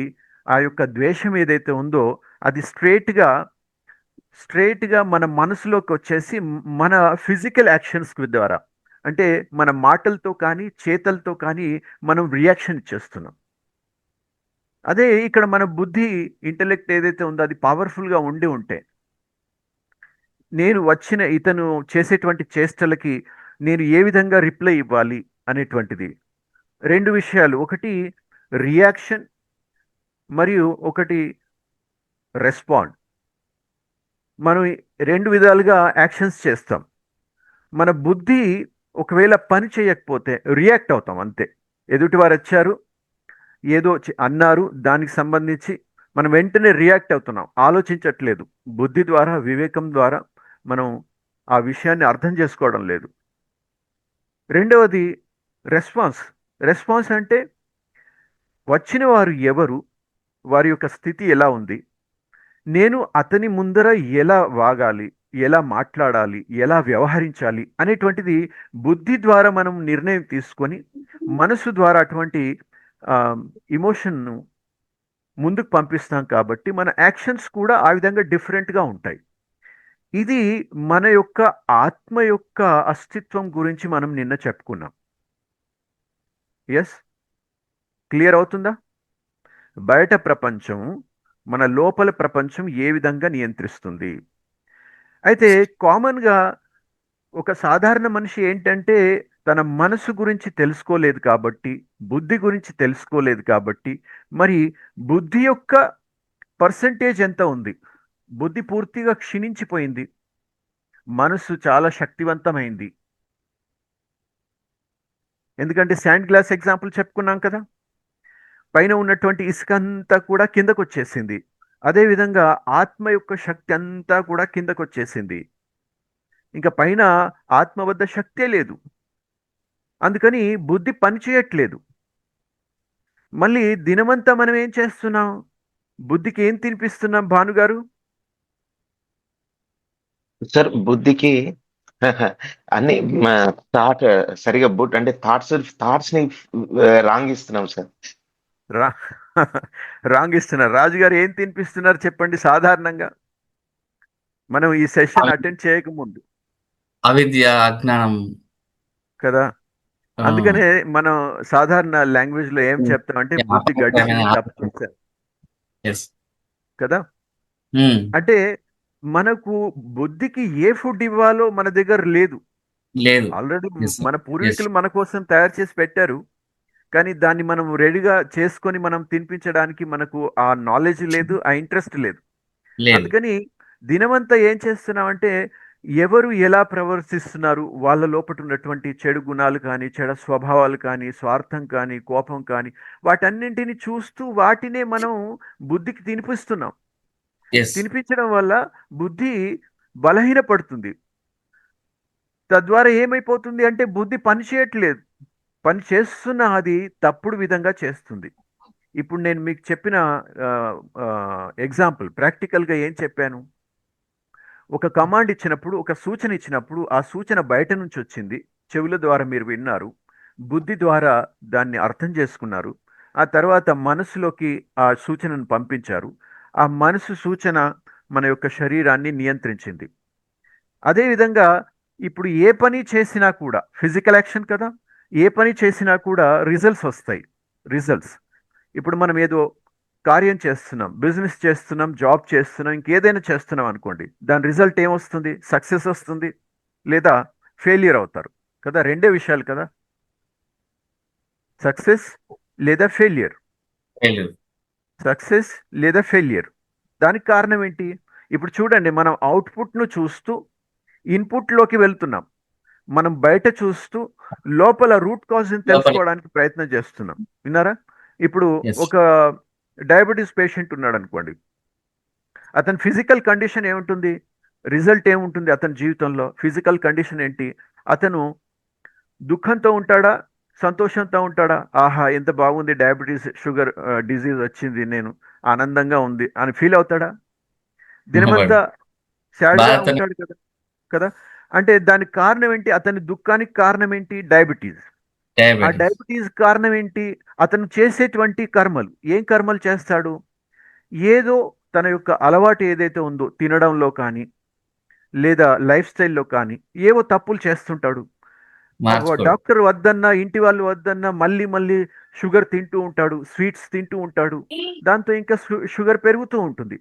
ఆ యొక్క ద్వేషం ఏదైతే ఉందో అది స్ట్రేట్గా మన మనసులోకి వచ్చేసి మన ఫిజికల్ యాక్షన్స్ ద్వారా, అంటే మన మాటలతో కానీ చేతలతో కానీ మనం రియాక్షన్ ఇచ్చేస్తున్నాం. అదే ఇక్కడ మన బుద్ధి, ఇంటలెక్ట్ ఏదైతే ఉందో అది పవర్ఫుల్గా ఉంటే నేను ఇతను చేసేటువంటి చేష్టలకి నేను ఏ విధంగా రిప్లై ఇవ్వాలి అనేటువంటిది. రెండు విషయాలు, ఒకటి రియాక్షన్ మరియు ఒకటి రెస్పాండ్. మనం రెండు విధాలుగా యాక్షన్స్ చేస్తాం. మన బుద్ధి ఒకవేళ పని చేయకపోతే రియాక్ట్ అవుతాం అంతే. ఎదుటివారు వచ్చారు, ఏదో అన్నారు, దానికి సంబంధించి మనం వెంటనే రియాక్ట్ అవుతున్నాం, ఆలోచించట్లేదు. బుద్ధి ద్వారా, వివేకం ద్వారా మనం ఆ విషయాన్ని అర్థం చేసుకోవడం లేదు. రెండవది రెస్పాన్స్ అంటే వచ్చిన వారు ఎవరు, వారి యొక్క స్థితి ఎలా ఉంది, నేను అతని ముందర ఎలా వాగాలి, ఎలా మాట్లాడాలి, ఎలా వ్యవహరించాలి అనేటువంటిది బుద్ధి ద్వారా మనం నిర్ణయం తీసుకొని మనసు ద్వారా అటువంటి ఇమోషన్ను ముందుకు పంపిస్తాం కాబట్టి మన యాక్షన్స్ కూడా ఆ విధంగా డిఫరెంట్గా ఉంటాయి. ఇది మన యొక్క ఆత్మ యొక్క అస్తిత్వం గురించి మనం నిన్న చెప్పుకున్నాం. ఎస్, క్లియర్ అవుతుందా? బయట ప్రపంచం మన లోపల ప్రపంచం ఏ విధంగా నియంత్రిస్తుంది. అయితే కామన్గా ఒక సాధారణ మనిషి ఏంటంటే తన మనసు గురించి తెలుసుకోలేదు కాబట్టి, బుద్ధి గురించి తెలుసుకోలేదు కాబట్టి, మరి బుద్ధి యొక్క పర్సంటేజ్ ఎంత ఉంది? బుద్ధి పూర్తిగా క్షీణించిపోయింది, మనసు చాలా శక్తివంతమైంది. ఎందుకంటే శాండ్ గ్లాస్ ఎగ్జాంపుల్ చెప్పుకున్నాం కదా, పైన ఉన్నటువంటి ఇసుక అంతా కూడా కిందకు వచ్చేసింది. అదేవిధంగా ఆత్మ యొక్క శక్తి అంతా కూడా కిందకు వచ్చేసింది. ఇంకా పైన ఆత్మ వద్ద శక్తే లేదు, అందుకని బుద్ధి పనిచేయట్లేదు. మళ్ళీ దినమంతా మనం ఏం చేస్తున్నాం? బుద్ధికి ఏం తినిపిస్తున్నాం భానుగారు? సార్ బుద్ధికి అన్ని థాట్ సరిగా అంటే థాట్స్ ని రాంగ్ ఇస్తున్నాం సార్. రా రాంగ్ ఇస్తున్నారు. రాజుగారు ఏం తినిపిస్తున్నారు చెప్పండి సాధారణంగా, మనం ఈ సెషన్ అవి- అటెండ్ చేయకముందు అవిద్య, అజ్ఞానం. కదా. ఆ, అందుకనే మనం సాధారణ లాంగ్వేజ్ లో ఏం చెప్తామంటే బుద్ధి గడ్డి తిని తప్పు చేశారు ఎస్. కదా. అంటే మనకు బుద్ధికి ఏ ఫుడ్ ఇవ్వాలో మన దగ్గర లేదు. లేదు. Already Yes, sir. మన Yes. పూర్వీకులు మన కోసం తయారు చేసి పెట్టారు, కానీ దాన్ని మనం రెడీగా చేసుకొని మనం తినిపించడానికి మనకు ఆ నాలెడ్జ్ లేదు, ఆ ఇంట్రెస్ట్ లేదు. లేదు. అందుకని దినమంతా ఏం చేస్తున్నామంటే ఎవరు ఎలా ప్రవర్తిస్తున్నారు, వాళ్ళ లోపల ఉన్నటువంటి చెడు గుణాలు కానీ, చెడు స్వభావాలు కానీ, స్వార్థం కానీ, కోపం కానీ, వాటన్నింటిని చూస్తూ వాటినే మనం బుద్ధికి తినిపిస్తున్నాం. ఎస్. తినిపించడం వల్ల బుద్ధి బలహీనపడుతుంది. తద్వారా ఏమైపోతుంది అంటే బుద్ధి పని చేయట్లేదు, పని చేస్తున్న అది తప్పుడు విధంగా చేస్తుంది. ఇప్పుడు నేను మీకు చెప్పిన ఎగ్జాంపుల్ ప్రాక్టికల్గా ఏం చెప్పాను? ఒక కమాండ్ ఇచ్చినప్పుడు, ఒక సూచన ఇచ్చినప్పుడు, ఆ సూచన బయట నుంచి వచ్చింది, చెవుల ద్వారా మీరు విన్నారు, బుద్ధి ద్వారా దాన్ని అర్థం చేసుకున్నారు, ఆ తర్వాత మనసులోకి ఆ సూచనను పంపించారు. ఆ మనసు సూచన మన యొక్క శరీరాన్ని నియంత్రించింది. అదేవిధంగా ఇప్పుడు ఏ పని చేసినా కూడా ఫిజికల్ యాక్షన్ కదా, ఏ పని చేసినా కూడా రిజల్ట్స్ వస్తాయి. రిజల్ట్స్, ఇప్పుడు మనం ఏదో కార్యం చేస్తున్నాం, బిజినెస్ చేస్తున్నాం, జాబ్ చేస్తున్నాం, ఇంకేదైనా చేస్తున్నాం అనుకోండి, దాని రిజల్ట్ ఏమొస్తుంది? సక్సెస్ వస్తుంది లేదా ఫెయిలియర్ అవుతారు కదా. రెండే విషయాలు కదా, సక్సెస్ లేదా ఫెయిలియర్. ఫెయిల్యూర్. సక్సెస్ లేదా ఫెయిలియర్. దానికి కారణం ఏంటి? ఇప్పుడు చూడండి, మనం అవుట్పుట్ను చూస్తూ ఇన్పుట్లోకి వెళ్తున్నాం, మనం బయట చూస్తూ లోపల రూట్ కాజ్ని లోపలి. తెలుసుకోవడానికి ప్రయత్నం చేస్తున్నాం. విన్నారా? ఇప్పుడు Yes. ఒక డయాబెటీస్ పేషెంట్ ఉన్నాడు అనుకోండి, అతని ఫిజికల్ కండిషన్ ఏముంటుంది? రిజల్ట్ ఏముంటుంది అతని జీవితంలో? ఫిజికల్ కండిషన్ ఏంటి? అతను దుఃఖంతో ఉంటాడా, సంతోషంతో ఉంటాడా? ఆహా ఎంత బాగుంది, డయాబెటీస్ షుగర్ డిజీజ్ వచ్చింది, నేను ఆనందంగా ఉంది అని ఫీల్ అవుతాడా? దినమంతా సాడ్గా బాధతోనే. ఉంటాడు కదా. కదా. అంటే దానికి కారణం ఏంటి? అతని దుఃఖానికి కారణం ఏంటి? డయాబెటీస్. ఆ డయాబెటీస్. డయాబెటీస్ కారణం ఏంటి? అతను చేసేటువంటి కర్మలు. ఏం కర్మలు చేస్తాడు? ఏదో తన యొక్క అలవాటు ఏదైతే ఉందో తినడంలో కానీ, లేదా లైఫ్ స్టైల్లో కానీ ఏవో తప్పులు చేస్తుంటాడు. మార్చుకోడు. డాక్టర్ వద్దన్నా, ఇంటి వాళ్ళు వద్దన్నా మళ్ళీ మళ్ళీ షుగర్ తింటూ ఉంటాడు, స్వీట్స్ తింటూ ఉంటాడు, దాంతో ఇంకా షుగర్ పెరుగుతూ ఉంటుంది.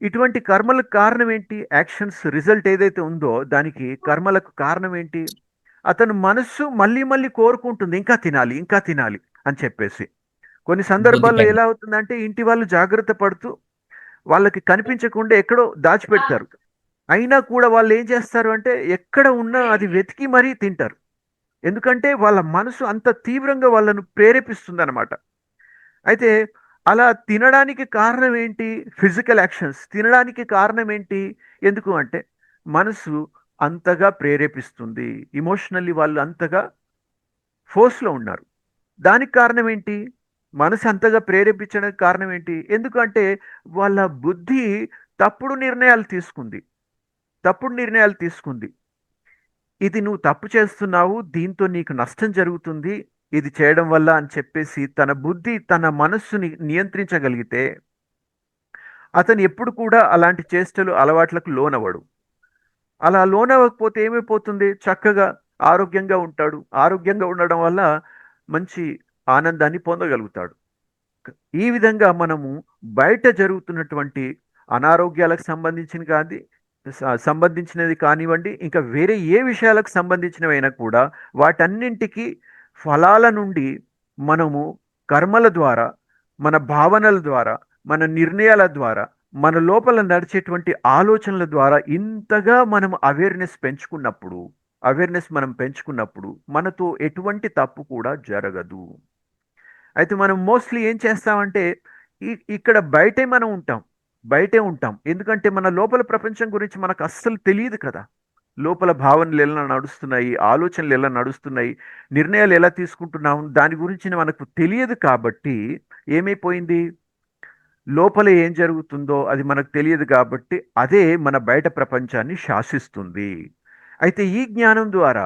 ఇటువంటి కర్మలకు కారణం ఏంటి? యాక్షన్స్ రిజల్ట్ ఏదైతే ఉందో దానికి కర్మలకు కారణం ఏంటి? అతను మనస్సు మళ్ళీ మళ్ళీ కోరుకుంటుంది ఇంకా తినాలి, ఇంకా తినాలి అని చెప్పేసి. కొన్ని సందర్భాల్లో బుద్ధి ఎలా అవుతుందంటే ఇంటి వాళ్ళు జాగ్రత్త పడుతూ వాళ్ళకి కనిపించకుండా ఎక్కడో దాచిపెడతారు, అయినా కూడా వాళ్ళు ఏం చేస్తారు అంటే ఎక్కడ ఉన్నా అది వెతికి మరీ తింటారు. ఎందుకంటే వాళ్ళ మనసు అంత తీవ్రంగా వాళ్ళను ప్రేరేపిస్తుంది అనమాట. అయితే అలా తినడానికి కారణం ఏంటి? ఫిజికల్ యాక్షన్స్ తినడానికి కారణం ఏంటి? ఎందుకు అంటే మనసు అంతగా ప్రేరేపిస్తుంది, ఇమోషనల్లీ వాళ్ళు అంతగా ఫోర్స్లో ఉన్నారు. దానికి కారణం ఏంటి? మనసు అంతగా ప్రేరేపించడానికి కారణం ఏంటి? ఎందుకంటే వాళ్ళ బుద్ధి తప్పుడు నిర్ణయాలు తీసుకుంది, తప్పుడు నిర్ణయాలు తీసుకుంది. ఇది నువ్వు తప్పు చేస్తున్నావు, దీంతో నీకు నష్టం జరుగుతుంది ఇది చేయడం వల్ల అని చెప్పేసి తన బుద్ధి తన మనస్సుని నియంత్రించగలిగితే అతను ఎప్పుడు కూడా అలాంటి చేష్టలు అలవాట్లకు లోనవడు. అలా లోనవ్వకపోతే ఏమైపోతుంది? చక్కగా ఆరోగ్యంగా ఉంటాడు. ఆరోగ్యంగా ఉండడం వల్ల మంచి ఆనందాన్ని పొందగలుగుతాడు. ఈ విధంగా మనము బయట జరుగుతున్నటువంటి అనారోగ్యాలకు సంబంధించినది కానివ్వండి, ఇంకా వేరే ఏ విషయాలకు సంబంధించినవైనా కూడా వాటన్నింటికి ఫలాల నుండి మనము కర్మల ద్వారా, మన భావనల ద్వారా, మన నిర్ణయాల ద్వారా, మన లోపల నడిచేటువంటి ఆలోచనల ద్వారా ఇంతగా మనం అవేర్నెస్ మనం పెంచుకున్నప్పుడు మనతో ఎటువంటి తప్పు కూడా జరగదు. అయితే మనం మోస్ట్లీ ఏం చేస్తామంటే ఇక్కడ బయటే ఉంటాం. ఎందుకంటే మన లోపల ప్రపంచం గురించి మనకు అస్సలు తెలియదు కదా. లోపల భావనలు ఎలా నడుస్తున్నాయి, ఆలోచనలు ఎలా నడుస్తున్నాయి, నిర్ణయాలు ఎలా తీసుకుంటున్నాం, దాని గురించి మనకు తెలియదు. కాబట్టి ఏమైపోయింది, లోపల ఏం జరుగుతుందో అది మనకు తెలియదు కాబట్టి అదే మన బయట ప్రపంచాన్ని శాసిస్తుంది. అయితే ఈ జ్ఞానం ద్వారా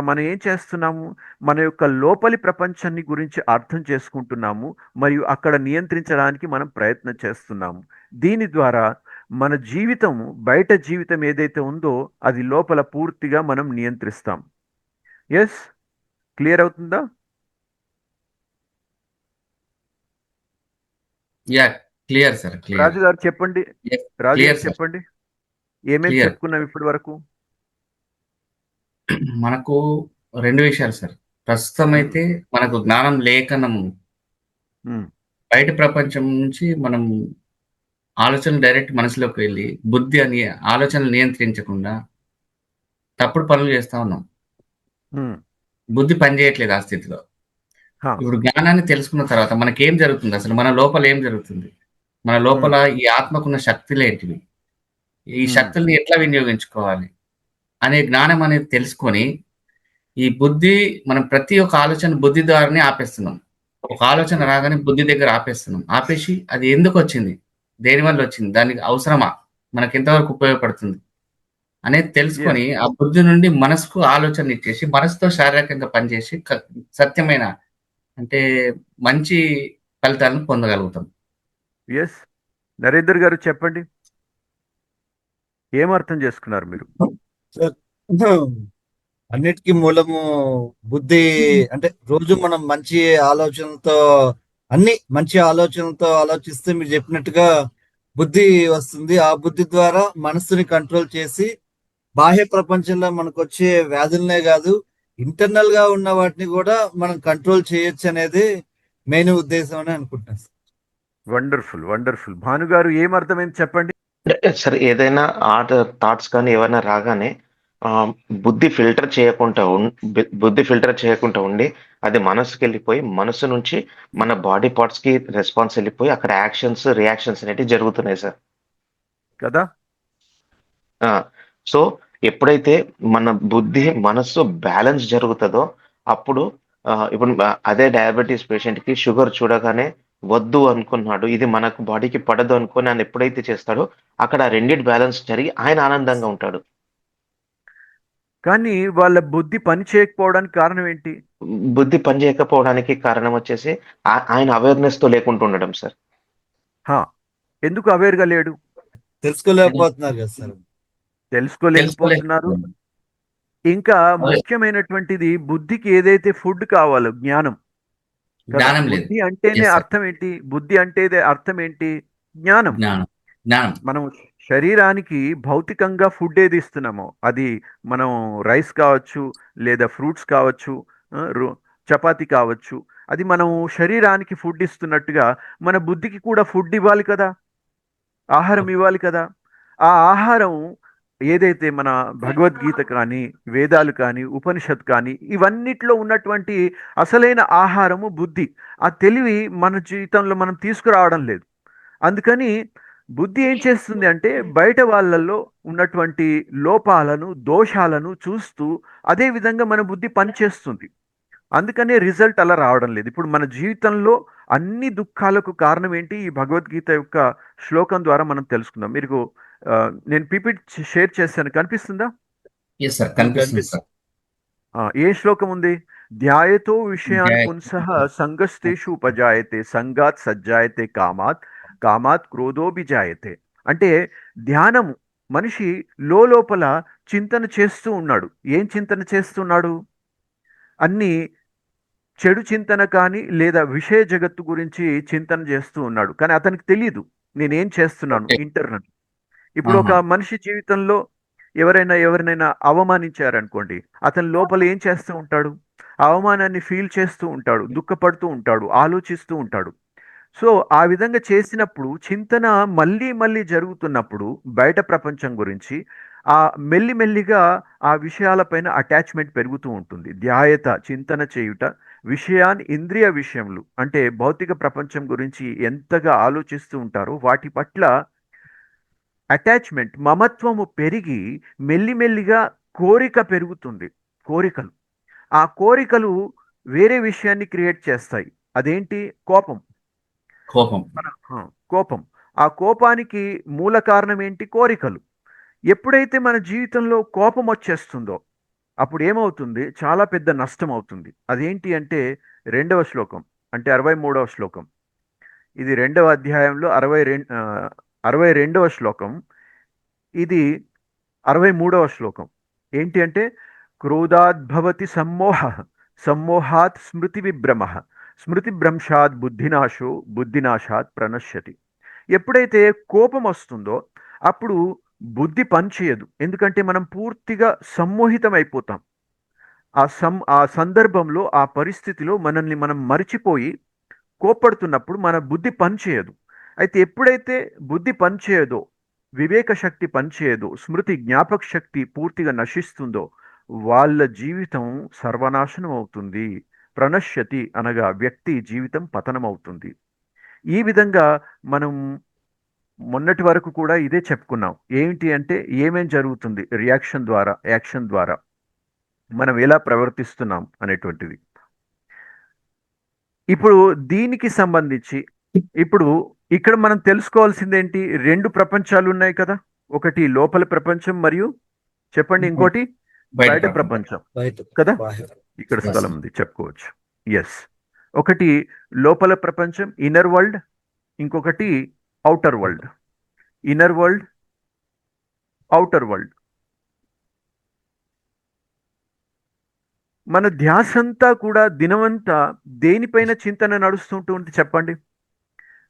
మనం ఏం చేస్తున్నాము, మన యొక్క లోపలి ప్రపంచాన్ని గురించి అర్థం చేసుకుంటున్నాము మరియు అక్కడ నియంత్రించడానికి మనం ప్రయత్నం చేస్తున్నాము. దీని ద్వారా మన బయట జీవితం ఏదైతే ఉందో అది లోపల పూర్తిగా మనం నియంత్రిస్తాం. ఎస్, క్లియర్ అవుతుందా? Yeah, clear sir, clear. Raju గారు చెప్పండి. రాజు క్లియర్ గారు సార్, చెప్పండి, ఏమేమి క్లియర్. చెప్పుకున్నాం ఇప్పటి వరకు? మనకు రెండు విషయాలు సార్. ప్రస్తుతం అయితే మనకు జ్ఞానం లేఖనము ఉమ్, బయట ప్రపంచం నుంచి మనం ఆలోచనలు డైరెక్ట్ మనసులోకి వెళ్ళి బుద్ధి అని ఆలోచనలు నియంత్రించకుండా తప్పుడు పనులు చేస్తా ఉన్నాం. ఉమ్, బుద్ధి పని చేయట్లేదు ఆ స్థితిలో. హా, ఇప్పుడు జ్ఞానాన్ని తెలుసుకున్న తర్వాత మనకేం జరుగుతుంది, అసలు మన లోపల ఏం జరుగుతుంది, మన లోపల ఈ ఆత్మకున్న శక్తులు ఏంటివి, ఈ ఉమ్, శక్తుల్ని ఎట్లా వినియోగించుకోవాలి అనే జ్ఞానం అనేది తెలుసుకొని ఈ బుద్ధి, మనం ప్రతి ఒక్క ఆలోచన బుద్ధి ద్వారానే ఆపేస్తున్నాం. ఒక ఆలోచన రాగానే బుద్ధి దగ్గర ఆపేస్తున్నాం. ఆపేసి అది ఎందుకు వచ్చింది, దేనివల్ల వచ్చింది, దానికి అవసరమా, మనకి ఎంతవరకు ఉపయోగపడుతుంది అనేది తెలుసుకొని ఆ బుద్ధి నుండి మనసుకు ఆలోచన ఇచ్చేసి మనసుతో శారీరకంగా పనిచేసి సత్యమైన అంటే మంచి ఫలితాలను పొందగలుగుతాం. ఎస్. నరేందర్ గారు చెప్పండి, ఏం అర్థం చేసుకున్నారు మీరు? సార్, అన్నిటికీ మూలము బుద్ధి. అంటే రోజు మనం మంచి ఆలోచనలతో ఆలోచిస్తే మీరు చెప్పినట్టుగా బుద్ధి వస్తుంది. ఆ బుద్ధి ద్వారా మనస్సుని కంట్రోల్ చేసి బాహ్య ప్రపంచంలో మనకు వచ్చే వ్యాధులనే కాదు, ఇంటర్నల్ గా ఉన్న వాటిని కూడా మనం కంట్రోల్ చేయొచ్చు అనేది మెయిన్ ఉద్దేశం అని అనుకుంటున్నాను సార్. Wonderful, wonderful. భానుగారు ఏం అర్థమైంది చెప్పండి. సరే, ఏదైనా థాట్స్ కానీ ఏమైనా రాగానే ఆ, బుద్ధి ఫిల్టర్ చేయకుండా ఉండి అది మనసుకి వెళ్ళిపోయి మనసు నుంచి మన బాడీ పార్ట్స్ కి రెస్పాన్స్ వెళ్ళిపోయి అక్కడ యాక్షన్స్ రియాక్షన్స్ అనేవి జరుగుతున్నాయి సార్. కదా? సో ఎప్పుడైతే మన బుద్ధి మనస్సు బ్యాలెన్స్ జరుగుతుందో అప్పుడు ఇప్పుడు అదే డయాబెటీస్ పేషెంట్ కి షుగర్ చూడగానే వద్దు అనుకున్నాడు, ఇది మనకు బాడీకి పడదు అనుకుని ఆయన ఎప్పుడైతే చేస్తాడో అక్కడ ఆ రెండిటి బ్యాలెన్స్ జరిగి ఆయన ఆనందంగా ఉంటాడు. కానీ వాళ్ళ బుద్ధి పని చేయకపోవడానికి కారణం ఏంటి? బుద్ధి పని చేయకపోవడానికి కారణం వచ్చేసి ఆయన అవేర్నెస్ తో లేకుండా ఉండడం సార్. హా, ఎందుకు అవేర్గా లేడు? తెలుసుకోలేకపోతున్నారు కదా సార్. తెలుసుకోలేకపోతున్నారు. ఇంకా ముఖ్యమైనటువంటిది, బుద్ధికి ఏదైతే ఫుడ్ కావాలో జ్ఞానం కదా. జ్ఞానం లేదు. బుద్ధి అంటేనే Yes, sir. అర్థం ఏంటి? బుద్ధి అంటే అర్థం ఏంటి? జ్ఞానం. జ్ఞానం. మనం శరీరానికి భౌతికంగా ఫుడ్ ఏది ఇస్తున్నామో అది మనం రైస్ కావచ్చు, లేదా ఫ్రూట్స్ కావచ్చు, చపాతి కావచ్చు, అది మనం శరీరానికి ఫుడ్ ఇస్తున్నట్టుగా మన బుద్ధికి కూడా ఫుడ్ ఇవ్వాలి కదా, ఆహారం ఇవ్వాలి కదా. ఆ ఆహారం ఏదైతే మన భగవద్గీత కానీ, వేదాలు కానీ, ఉపనిషత్ కానీ, ఇవన్నిట్లో ఉన్నటువంటి అసలైన ఆహారము బుద్ధి. ఆ తెలివి మన జీవితంలో మనం తీసుకురావడం లేదు. అందుకని బుద్ధి ఏం చేస్తుంది అంటే బయట వాళ్ళల్లో ఉన్నటువంటి లోపాలను, దోషాలను చూస్తూ అదే విధంగా మన బుద్ధి పనిచేస్తుంది. అందుకనే రిజల్ట్ అలా రావడం లేదు. ఇప్పుడు మన జీవితంలో అన్ని దుఃఖాలకు కారణం ఏంటి? ఈ భగవద్గీత యొక్క శ్లోకం ద్వారా మనం తెలుసుకుందాం. మీరు నేను పీపీటీ షేర్ చేశాను, కనిపిస్తుందా? Yes, sir. కనిపిస్తుంది సార్. ఏ శ్లోకం ఉంది? ధ్యాయతో విషయాన్ పుంసః సంగస్తేషు ఉపజాయతే సంగాత్ సజ్జాయతే కామాత్ కామాత్ క్రోధోభిజాయతే. అంటే ధ్యానము, మనిషి లోపల చింతన చేస్తూ ఉన్నాడు. ఏం చింతన చేస్తున్నాడు? అన్ని చెడు చింతన కానీ లేదా విషయ జగత్తు గురించి చింతన చేస్తూ ఉన్నాడు. కానీ అతనికి తెలియదు నేనేం చేస్తున్నాను ఓకే. ఇంటర్నల్. ఇప్పుడు ఒక ఆహా. మనిషి జీవితంలో ఎవరినైనా అవమానించారనుకోండి, అతని లోపల ఏం చేస్తూ ఉంటాడు? ఆ అవమానాన్ని ఫీల్ చేస్తూ ఉంటాడు, దుఃఖపడుతూ ఉంటాడు, ఆలోచిస్తూ ఉంటాడు. సో ఆ విధంగా చేసినప్పుడు చింతన మళ్ళీ మళ్ళీ జరుగుతున్నప్పుడు బయట ప్రపంచం గురించి ఆ మెల్లిమెల్లిగా ఆ విషయాలపైన అటాచ్మెంట్ పెరుగుతూ ఉంటుంది. ధ్యాయత, చింతన చేయుట, విషయాన్ని ఇంద్రియ విషయములు అంటే భౌతిక ప్రపంచం గురించి ఎంతగా ఆలోచిస్తూ ఉంటారో వాటి పట్ల అటాచ్మెంట్, మమత్వము పెరిగి మెల్లిమెల్లిగా కోరిక పెరుగుతుంది. కోరికలు, ఆ కోరికలు వేరే విషయాన్ని క్రియేట్ చేస్తాయి. అదేంటి? కోపం. కోపం. కోపం. ఆ కోపానికి మూల కారణం ఏంటి? కోరికలు. ఎప్పుడైతే మన జీవితంలో కోపం వచ్చేస్తుందో అప్పుడు ఏమవుతుంది? చాలా పెద్ద నష్టం అవుతుంది. అదేంటి అంటే 2వ శ్లోకం, అంటే 63వ శ్లోకం. ఇది 2వ అధ్యాయంలో 62వ శ్లోకం. ఇది 63వ శ్లోకం. ఏంటి అంటే క్రోధాద్భవతి సమ్మోహ, సమ్మోహాత్ స్మృతి విభ్రమ, స్మృతి భ్రంశాత్ బుద్ధినాశో, బుద్ధినాశాత్ ప్రణశ్యతి. ఎప్పుడైతే కోపం వస్తుందో అప్పుడు బుద్ధి పనిచేయదు. ఎందుకంటే మనం పూర్తిగా సమ్మోహితం అయిపోతాం. ఆ సందర్భంలో, ఆ పరిస్థితిలో మనల్ని మనం మరిచిపోయి కోప్పడుతున్నప్పుడు మన బుద్ధి పనిచేయదు. అయితే ఎప్పుడైతే బుద్ధి పనిచేయదో, వివేక శక్తి పనిచేయదో, స్మృతి జ్ఞాపక శక్తి పూర్తిగా నశిస్తుందో వాళ్ళ జీవితం సర్వనాశనం అవుతుంది. ప్రణశ్యతి అనగా వ్యక్తి జీవితం పతనం అవుతుంది. ఈ విధంగా మనం మొన్నటి వరకు కూడా ఇదే చెప్పుకున్నాం. ఏంటి అంటే ఏమేం జరుగుతుంది రియాక్షన్ ద్వారా, యాక్షన్ ద్వారా మనం ఎలా ప్రవర్తిస్తున్నాం అనేటువంటిది. ఇప్పుడు దీనికి సంబంధించి ఇప్పుడు ఇక్కడ మనం తెలుసుకోవాల్సింది ఏంటి? 2 ప్రపంచాలు ఉన్నాయి కదా. ఒకటి లోపల ప్రపంచం మరియు చెప్పండి ఇంకోటి బయట బయట ప్రపంచం. ప్రపంచం బయట కదా. బాహ్య. ఇక్కడ Yes. స్థలం ఉంది, చెప్పుకోవచ్చు. ఎస్. ఒకటి లోపల ప్రపంచం, ఇన్నర్ వరల్డ్. ఇంకొకటి outer world. Inner world, outer world. మన ధ్యాసంతా కూడా దినమంతా దేనిపైన చింతన నడుస్తుంటుంది చెప్పండి?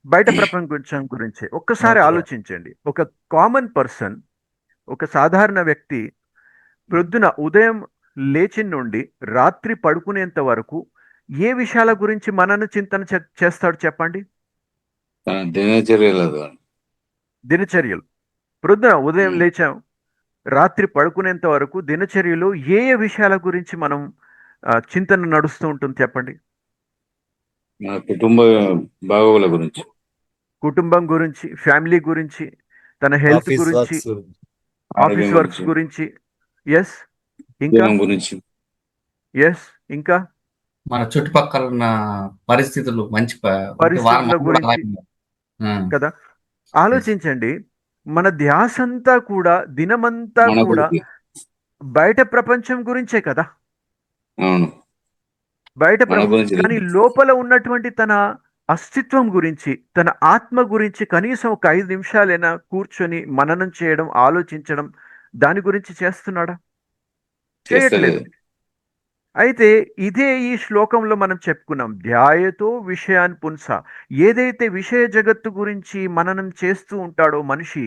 బయట ప్రపంచం గురించే. ఒక్కసారి అవుటర్. ఆలోచించండి. ఒక కామన్ పర్సన్, ఒక సాధారణ వ్యక్తి ప్రొద్దున ఉదయం లేచి నుండి రాత్రి పడుకునేంత వరకు ఏ విషయాల గురించి మనన చింతన చేస్తాడు చెప్పండి? తన దినచర్యలు దినచర్యలు. ప్రొద్దున ఉదయం లేచాం, రాత్రి పడుకునేంత వరకు దినచర్యలో ఏ ఏ విషయాల గురించి మనం చింతన నడుస్తూ ఉంటుంది చెప్పండి? మన కుటుంబ బాగోగుల గురించి, కుటుంబం గురించి, ఫ్యామిలీ గురించి, తన హెల్త్ ఆఫీస్ గురించి, వర్క్స్ ఆఫీస్ ఆరోగ్యం వర్క్స్ గురించి, గురించి. ఎస్. ఇంకా ఉద్యోగం గురించి, ఎస్. ఇంకా మన చుట్టుపక్కల ఉన్న పరిస్థితులు మంచి అంటే పరిస్థితుల మనం కూడా గురించి అలాగే ఉన్నాం. ఆ, కదా. ఆలోచించండి. మన ధ్యాసంతా కూడా దినమంతా మన కూడా గురించి. బయట ప్రపంచం గురించే కదా. అవును, బయట మన గురించి కానీ లేదు. లోపల ఉన్నటువంటి తన అస్తిత్వం గురించి, తన ఆత్మ గురించి కనీసం ఒక 5 నిమిషాలైనా కూర్చొని మననం చేయడం, ఆలోచించడం, దాని గురించి చేస్తున్నాడా? చేయట్లేదు. చేస్తలేదు. అయితే ఇదే ఈ శ్లోకంలో మనం చెప్పుకున్నాం. ధ్యాయతో విషయాన్ పుంస. ఏదైతే విషయ జగత్తు గురించి మననం చేస్తూ ఉంటాడో మనిషి,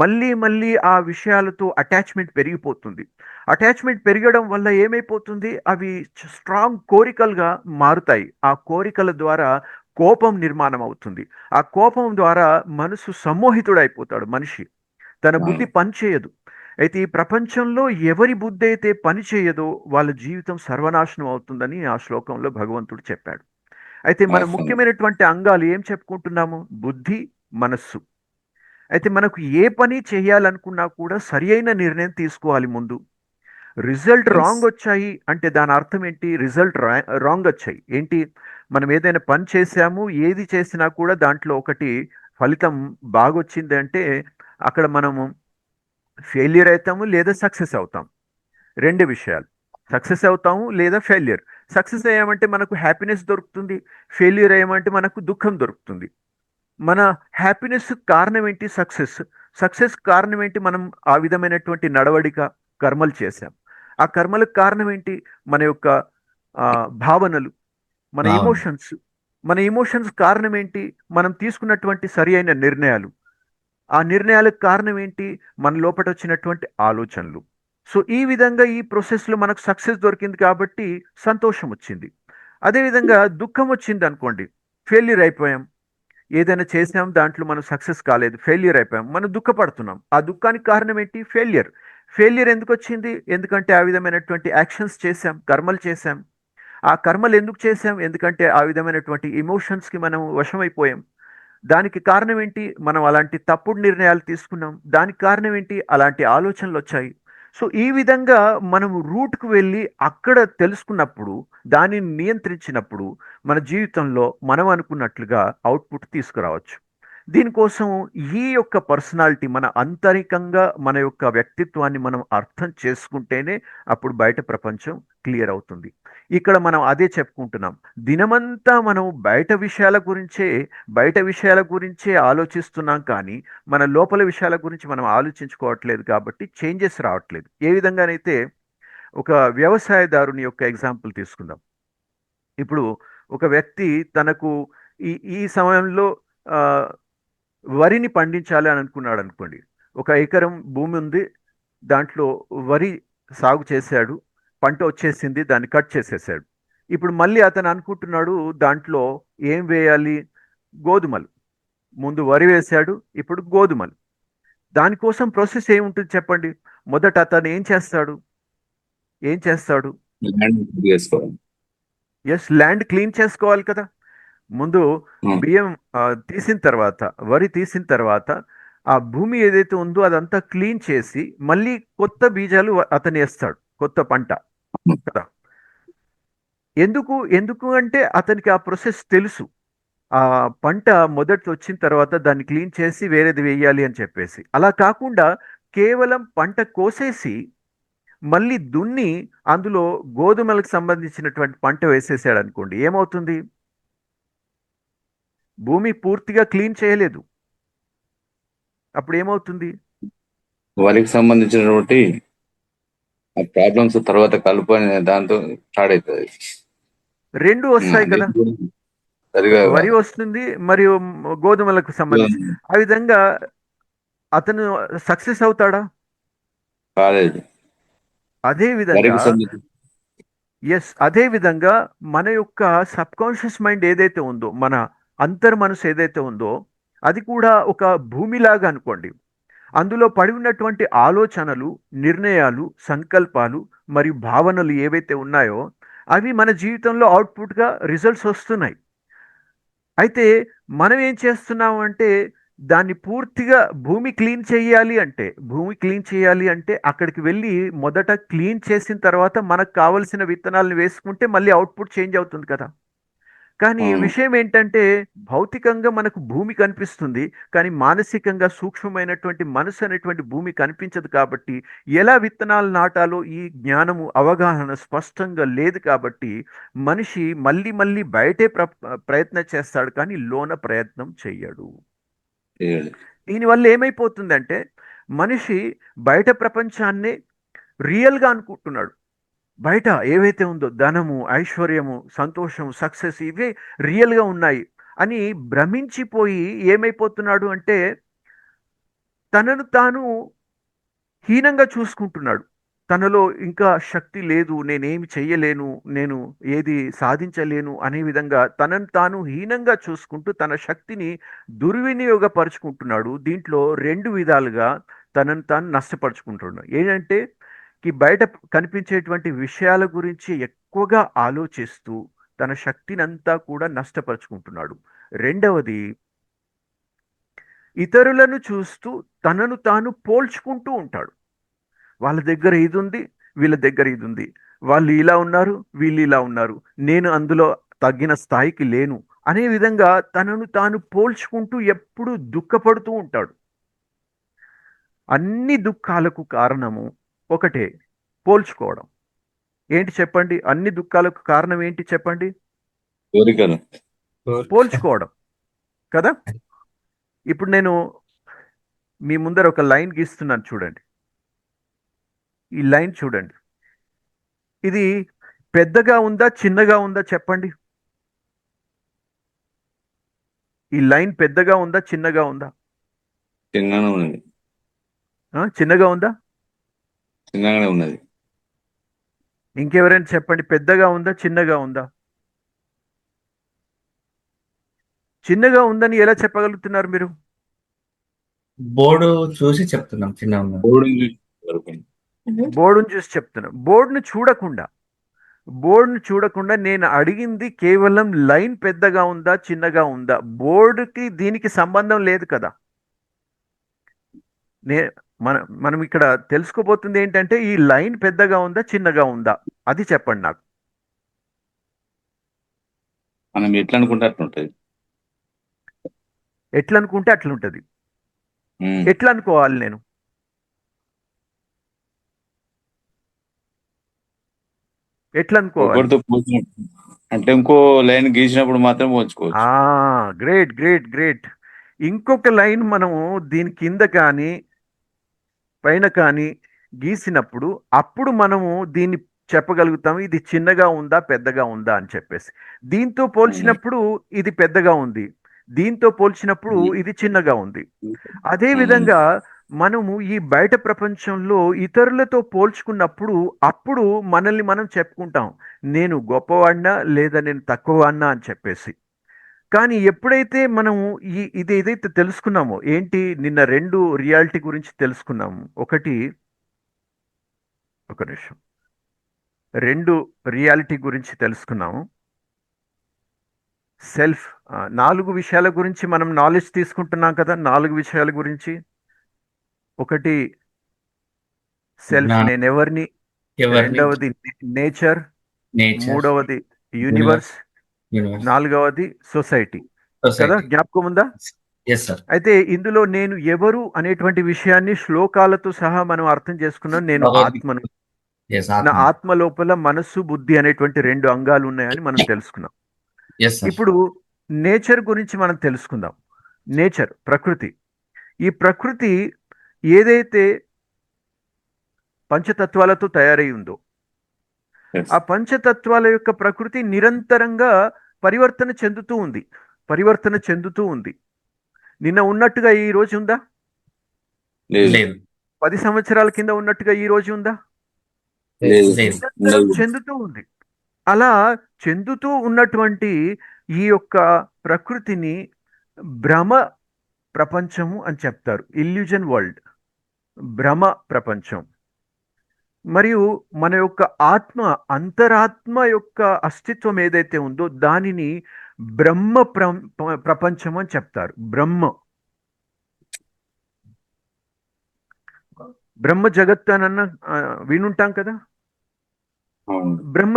మళ్ళీ మళ్ళీ ఆ విషయాలతో అటాచ్మెంట్ పెరిగిపోతుంది. అటాచ్మెంట్ పెరగడం వల్ల ఏమైపోతుంది? అవి స్ట్రాంగ్ కోరికలుగా మారుతాయి. ఆ కోరికల ద్వారా కోపం నిర్మాణం అవుతుంది. ఆ కోపం ద్వారా మనసు సమ్మోహితుడైపోతాడు మనిషి. తన బుద్ధి పనిచేయదు. అయితే ఈ ప్రపంచంలో ఎవరి బుద్ధి అయితే పని చేయదో వాళ్ళ జీవితం సర్వనాశనం అవుతుందని ఆ శ్లోకంలో భగవంతుడు చెప్పాడు. అయితే మన వాస్తవం. ముఖ్యమైనటువంటి అంగాలు ఏం చెప్పుకుంటున్నాము? బుద్ధి, మనస్సు. అయితే మనకు ఏ పని చేయాలనుకున్నా కూడా సరి అయిన నిర్ణయం తీసుకోవాలి ముందు. Result Yes. రాంగ్ వచ్చాయి అంటే దాని అర్థం ఏంటి? రిజల్ట్ రాంగ్ వచ్చాయి ఏంటి? మనం ఏదైనా పని చేసాము, ఏది చేసినా కూడా దాంట్లో ఒకటి ఫలితం బాగొచ్చింది అంటే అక్కడ మనము ఫెయిల్యూర్ అవుతాము లేదా సక్సెస్ అవుతాం. 2 విషయాలు. సక్సెస్ అవుతాము లేదా ఫెయిల్యూర్. సక్సెస్ అయ్యామంటే మనకు హ్యాపీనెస్ దొరుకుతుంది, ఫెయిల్యూర్ అయ్యామంటే మనకు దుఃఖం దొరుకుతుంది. మన హ్యాపీనెస్ కారణం ఏంటి? సక్సెస్ కారణం ఏంటి? మనం ఆ విధమైనటువంటి నడవడిక కర్మలు చేశాం. ఆ కర్మలకు కారణం ఏంటి? మన యొక్క భావనలు, మన భావన. ఎమోషన్స్. మన ఎమోషన్స్ కారణం ఏంటి? మనం తీసుకున్నటువంటి సరి అయిన నిర్ణయాలు. ఆ నిర్ణయాలకు కారణం ఏంటి? మన లోపట వచ్చినటువంటి ఆలోచనలు. సో ఈ విధంగా ఈ ప్రాసెస్లో మనకు సక్సెస్ దొరికింది కాబట్టి సంతోషం వచ్చింది. అదేవిధంగా దుఃఖం వచ్చింది అనుకోండి, ఫెయిల్యూర్ అయిపోయాం, ఏదైనా చేసాం దాంట్లో మనం సక్సెస్ కాలేదు, ఫెయిల్యూర్ అయిపోయాం, మనం దుఃఖపడుతున్నాం. ఆ దుఃఖానికి కారణం ఏంటి? ఫెయిల్యూర్ ఎందుకు వచ్చింది? ఎందుకంటే ఆ విధమైనటువంటి యాక్షన్స్ చేసాం, కర్మలు చేసాం. ఆ కర్మలు ఎందుకు చేసాం? ఎందుకంటే ఆ విధమైనటువంటి ఎమోషన్స్కి మనం వశమైపోయాం. దానికి కారణం ఏంటి? మనం అలాంటి తప్పుడు నిర్ణయాలు తీసుకున్నాం. దానికి కారణం ఏంటి? అలాంటి ఆలోచనలు వచ్చాయి. సో ఈ విధంగా మనం రూట్కు వెళ్ళి అక్కడ తెలుసుకున్నప్పుడు, దానిని నియంత్రించినప్పుడు మన జీవితంలో మనం అనుకున్నట్లుగా అవుట్పుట్ తీసుకురావచ్చు. దీనికోసం ఈ యొక్క పర్సనాలిటీ మన అంతరికంగా మన యొక్క వ్యక్తిత్వాన్ని మనం అర్థం చేసుకుంటేనే అప్పుడు బయట ప్రపంచం క్లియర్ అవుతుంది. ఇక్కడ మనం అదే చెప్పుకుంటున్నాం. దినమంతా మనం బయట విషయాల గురించే ఆలోచిస్తున్నాం, కానీ మన లోపల విషయాల గురించి మనం ఆలోచించుకోవట్లేదు. కాబట్టి చేంజెస్ రావట్లేదు. ఏ విధంగానైతే ఒక వ్యవసాయదారుని యొక్క ఎగ్జాంపుల్ తీసుకుందాం. ఇప్పుడు ఒక వ్యక్తి తనకు ఈ ఈ సమయంలో ఆ, వరిని పండించాలి అని అనుకున్నాడు అనుకోండి. ఒక ఎకరం భూమి ఉంది, దాంట్లో వరి సాగు చేశాడు, పంట వచ్చేసింది, దాన్ని కట్ చేసేసాడు. ఇప్పుడు మళ్ళీ అతను అనుకుంటున్నాడు దాంట్లో ఏం వేయాలి? గోధుమలు. ముందు వరి వేశాడు, ఇప్పుడు గోధుమలు. దానికోసం ప్రాసెస్ ఏముంటుంది చెప్పండి? మొదట అతను ఏం చేస్తాడు? ల్యాండ్ చేసుకోవాలి. ల్యాండ్ క్లీన్ చేసుకోవాలి కదా. ముందు బియ్యం తీసిన తర్వాత, వరి తీసిన తర్వాత ఆ భూమి ఏదైతే ఉందో అదంతా క్లీన్ చేసి మళ్ళీ కొత్త బీజాలు అతను వేస్తాడు, కొత్త పంట కదా. ఎందుకు అంటే అతనికి ఆ ప్రాసెస్ తెలుసు. ఆ పంట మొదట వచ్చిన తర్వాత దాన్ని క్లీన్ చేసి వేరేది వేయాలి అని చెప్పేసి. అలా కాకుండా కేవలం పంట కోసేసి మళ్ళీ దున్ని అందులో గోధుమలకు సంబంధించినటువంటి పంట వేసేసాడు అనుకోండి, ఏమవుతుంది? భూమి పూర్తిగా క్లీన్ చేయలేదు. అప్పుడు ఏమవుతుంది? వరికి సంబంధించినటువంటి ఆ ప్రాబ్లమ్స్ తర్వాత కలుపు అనే దాంతో స్టార్ట్ అవుతుంది. రెండు వస్తాయి కదా, సరిగా వరి వస్తుంది మరియు గోధుమలకు సంబంధించి. ఆ విధంగా అతను సక్సెస్ అవుతాడా? కాలేదు. అదే విధంగా అదే విధంగా మన యొక్క సబ్ కాన్షియస్ మైండ్ ఏదైతే ఉందో, మన అంతర్మనసు ఏదైతే ఉందో, అది కూడా ఒక భూమిలాగా అనుకోండి. అందులో పడి ఉన్నటువంటి ఆలోచనలు, నిర్ణయాలు, సంకల్పాలు మరియు భావనలు ఏవైతే ఉన్నాయో అవి మన జీవితంలో అవుట్పుట్గా రిజల్ట్స్ వస్తున్నాయి. అయితే మనం ఏం చేస్తున్నాం అంటే దాన్ని పూర్తిగా భూమి క్లీన్ చేయాలి అంటే అక్కడికి వెళ్ళి మొదట క్లీన్ చేసిన తర్వాత మనకు కావలసిన విత్తనాలను వేసుకుంటే మళ్ళీ అవుట్పుట్ చేంజ్ అవుతుంది కదా. కానీ విషయం ఏంటంటే భౌతికంగా మనకు భూమి కనిపిస్తుంది, కానీ మానసికంగా సూక్ష్మమైనటువంటి మనసు అనేటువంటి భూమి కనిపించదు. కాబట్టి ఎలా విత్తనాలు నాటాలో ఈ జ్ఞానము, అవగాహన స్పష్టంగా లేదు. కాబట్టి మనిషి మళ్ళీ మళ్ళీ బయటే ప్రయత్నం చేస్తాడు, కానీ లోన ప్రయత్నం చెయ్యడు. దీనివల్ల ఏమైపోతుందంటే మనిషి బయట ప్రపంచాన్ని రియల్గా అనుకుంటున్నాడు. బయట ఏవైతే ఉందో ధనము, ఐశ్వర్యము, సంతోషం, సక్సెస్ ఇవే రియల్గా ఉన్నాయి అని భ్రమించిపోయి ఏమైపోతున్నాడు అంటే తనను తాను హీనంగా చూసుకుంటున్నాడు. తనలో ఇంకా శక్తి లేదు, నేనేమి చెయ్యలేను, నేను ఏది సాధించలేను అనే విధంగా తనను తాను హీనంగా చూసుకుంటూ తన శక్తిని దుర్వినియోగపరుచుకుంటున్నాడు. దీంట్లో రెండు విధాలుగా తనను తాను నష్టపరుచుకుంటున్నాడు. ఏంటంటే బయట కనిపించేటువంటి విషయాల గురించి ఎక్కువగా ఆలోచిస్తూ తన శక్తిని అంతా కూడా నష్టపరుచుకుంటున్నాడు. రెండవది, ఇతరులను చూస్తూ తనను తాను పోల్చుకుంటూ ఉంటాడు. వాళ్ళ దగ్గర ఇది ఉంది, వీళ్ళ దగ్గర ఇది ఉంది, వాళ్ళు ఇలా ఉన్నారు, వీళ్ళు ఇలా ఉన్నారు, నేను అందులో తగ్గిన స్థాయికి లేను అనే విధంగా తనను తాను పోల్చుకుంటూ ఎప్పుడూ దుఃఖపడుతూ ఉంటాడు. అన్ని దుఃఖాలకు కారణము ఒకటే, పోల్చుకోవడం. ఏంటి చెప్పండి? అన్ని దుఃఖాలకు కారణం ఏంటి చెప్పండి? కోరికలు. పోల్చుకోవడం కదా. ఇప్పుడు నేను మీ ముందర ఒక లైన్ గీస్తున్నాను చూడండి. ఈ లైన్ చూడండి. ఇది పెద్దగా ఉందా చిన్నగా ఉందా చెప్పండి. ఈ లైన్ పెద్దగా ఉందా చిన్నగా ఉందా? చిన్నగానే ఉన్నది. చిన్నగా ఉందా? చిన్నగానే ఉన్నది. ఇంకెవరైనా చెప్పండి, పెద్దగా ఉందా చిన్నగా ఉందా? చిన్నగా ఉందని ఎలా చెప్పగలుగుతున్నారు మీరు? బోర్డు చూసి చెప్తున్నాం చిన్న ఉన్నది. బోర్డుని చూసి వరకు. బోర్డును చూసి చెప్తున్నా. బోర్డును చూడకుండా నేను అడిగింది కేవలం లైన్ పెద్దగా ఉందా చిన్నగా ఉందా. బోర్డుకి దీనికి సంబంధం లేదు కదా. నే మనం ఇక్కడ తెలుసుకోబోతుంది ఏంటంటే ఈ లైన్ పెద్దగా ఉందా చిన్నగా ఉందా అది చెప్పండి నాకు. మనం ఎట్లా అనుకుంటే అట్లా ఉంటుంది. ఎట్లా అనుకుంటే అట్లా ఉంటుంది. ఉమ్. ఎట్లా అనుకోవాలి నేను? ఎట్లా అనుకోవాలి? ఒకరితో పోల్చినప్పుడు అంటే ఇంకో లైన్ గీసినప్పుడు మాత్రం పోల్చుకోవచ్చు. Great great great. ఇంకొక లైన్ మనము దీని కింద కానీ పైన కానీ గీసినప్పుడు అప్పుడు మనము దీన్ని చెప్పగలుగుతాం ఇది చిన్నగా ఉందా పెద్దగా ఉందా అని చెప్పేసి. దీంతో పోల్చినప్పుడు ఇది పెద్దగా ఉంది, దీంతో పోల్చినప్పుడు ఇది చిన్నగా ఉంది. అదే విధంగా మనము ఈ బయట ప్రపంచంలో ఇతరులతో పోల్చుకున్నప్పుడు అప్పుడు మనల్ని మనం చెప్పుకుంటాం, నేను గొప్పవాడినా లేదా నేను తక్కువవాడినా అని చెప్పేసి. కానీ ఎప్పుడైతే మనము ఇది ఏదైతే తెలుసుకున్నామో ఏంటి, నిన్న రెండు రియాలిటీ గురించి తెలుసుకున్నాము. ఒక నిమిషం, రెండు రియాలిటీ గురించి తెలుసుకున్నాము. సెల్ఫ్, నాలుగు విషయాల గురించి మనం నాలెడ్జ్ తీసుకుంటున్నాం కదా. నాలుగు విషయాల గురించి. ఒకటి సెల్ఫ్, జ్ఞానం, నేనెవరిని. ఎవరిని, రెండవది నేచర్. నేచర్, మూడవది యూనివర్స్, యూనివర్స్. యూనివర్స్, నాలుగవది సొసైటీ. కదా, సొసైటీ. జ్ఞాపకం ఉందా? Yes sir. అయితే ఇందులో నేను ఎవరు అనేటువంటి విషయాన్ని శ్లోకాలతో సహా మనం అర్థం చేసుకున్నాం. నేను ఆత్మను. ఎస్ నా ఆత్మ. ఆత్మ లోపల మనస్సు బుద్ధి అనేటువంటి రెండు అంగాలు ఉన్నాయని మనం తెలుసుకున్నాం. Yes sir. ఇప్పుడు నేచర్ గురించి మనం తెలుసుకుందాం. నేచర్, ప్రకృతి. ఈ ప్రకృతి ఏదైతే పంచతత్వాలతో తయారై ఉందో Yes. ఆ పంచతత్వాల యొక్క ప్రకృతి నిరంతరంగా పరివర్తన చెందుతూ ఉంది. నిన్న ఉన్నట్టుగా ఈ రోజు ఉందా? లేదు. లేదు. 10 సంవత్సరాల కింద ఉన్నట్టుగా ఈ రోజు ఉందా? లేదు. లేదు. నిరంతరం చెందుతూ ఉంది. అలా చెందుతూ ఉన్నటువంటి ఈ యొక్క ప్రకృతిని భ్రమ ప్రపంచము అని చెప్తారు. ఇల్యూజన్ వరల్డ్, భ్రమ ప్రపంచం. మరియు మన యొక్క ఆత్మ, అంతరాత్మ యొక్క అస్తిత్వం ఏదైతే ఉందో దానిని బ్రహ్మ ప్రపంచం అని చెప్తారు. బ్రహ్మ జగత్తు అని వినుంటాం కదా. అవును. బ్రహ్మ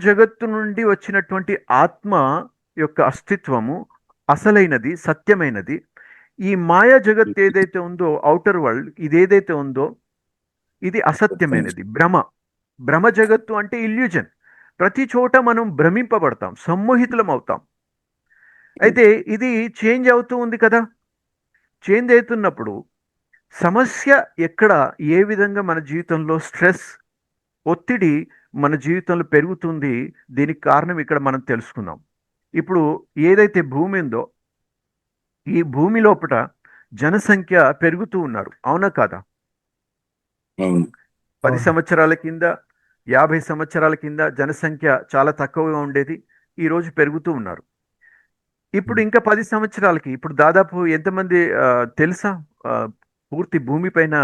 జగత్తు నుండి వచ్చినటువంటి ఆత్మ యొక్క అస్తిత్వము అసలైనది, సత్యమైనది. ఈ మాయా జగత్ ఏదైతే ఉందో, ఔటర్ వరల్డ్, ఇదేదైతే ఉందో ఇది అసత్యమైనది, భ్రమ జగత్తు అంటే ఇల్యూజన్. ప్రతి చోట మనం భ్రమింపబడతాం, సమ్మోహితులం అవుతాం. అయితే ఇది చేంజ్ అవుతూ ఉంది కదా. చేంజ్ అవుతున్నప్పుడు సమస్య ఎక్కడ, ఏ విధంగా మన జీవితంలో స్ట్రెస్, ఒత్తిడి మన జీవితంలో పెరుగుతుంది, దీనికి కారణం ఇక్కడ మనం తెలుసుకుందాం. ఇప్పుడు ఏదైతే భూమి ఉందో ఈ భూమి లోపల జనసంఖ్య పెరుగుతూ ఉన్నారు, అవునా కాదా? అవును. 10 సంవత్సరాల కింద, 50 సంవత్సరాల కింద జనసంఖ్య చాలా తక్కువగా ఉండేది, ఈరోజు పెరుగుతూ ఉన్నారు. ఇప్పుడు ఇంకా 10 సంవత్సరాలకి ఇప్పుడు దాదాపు ఎంతమంది తెలుసా? పూర్తి భూమి పైన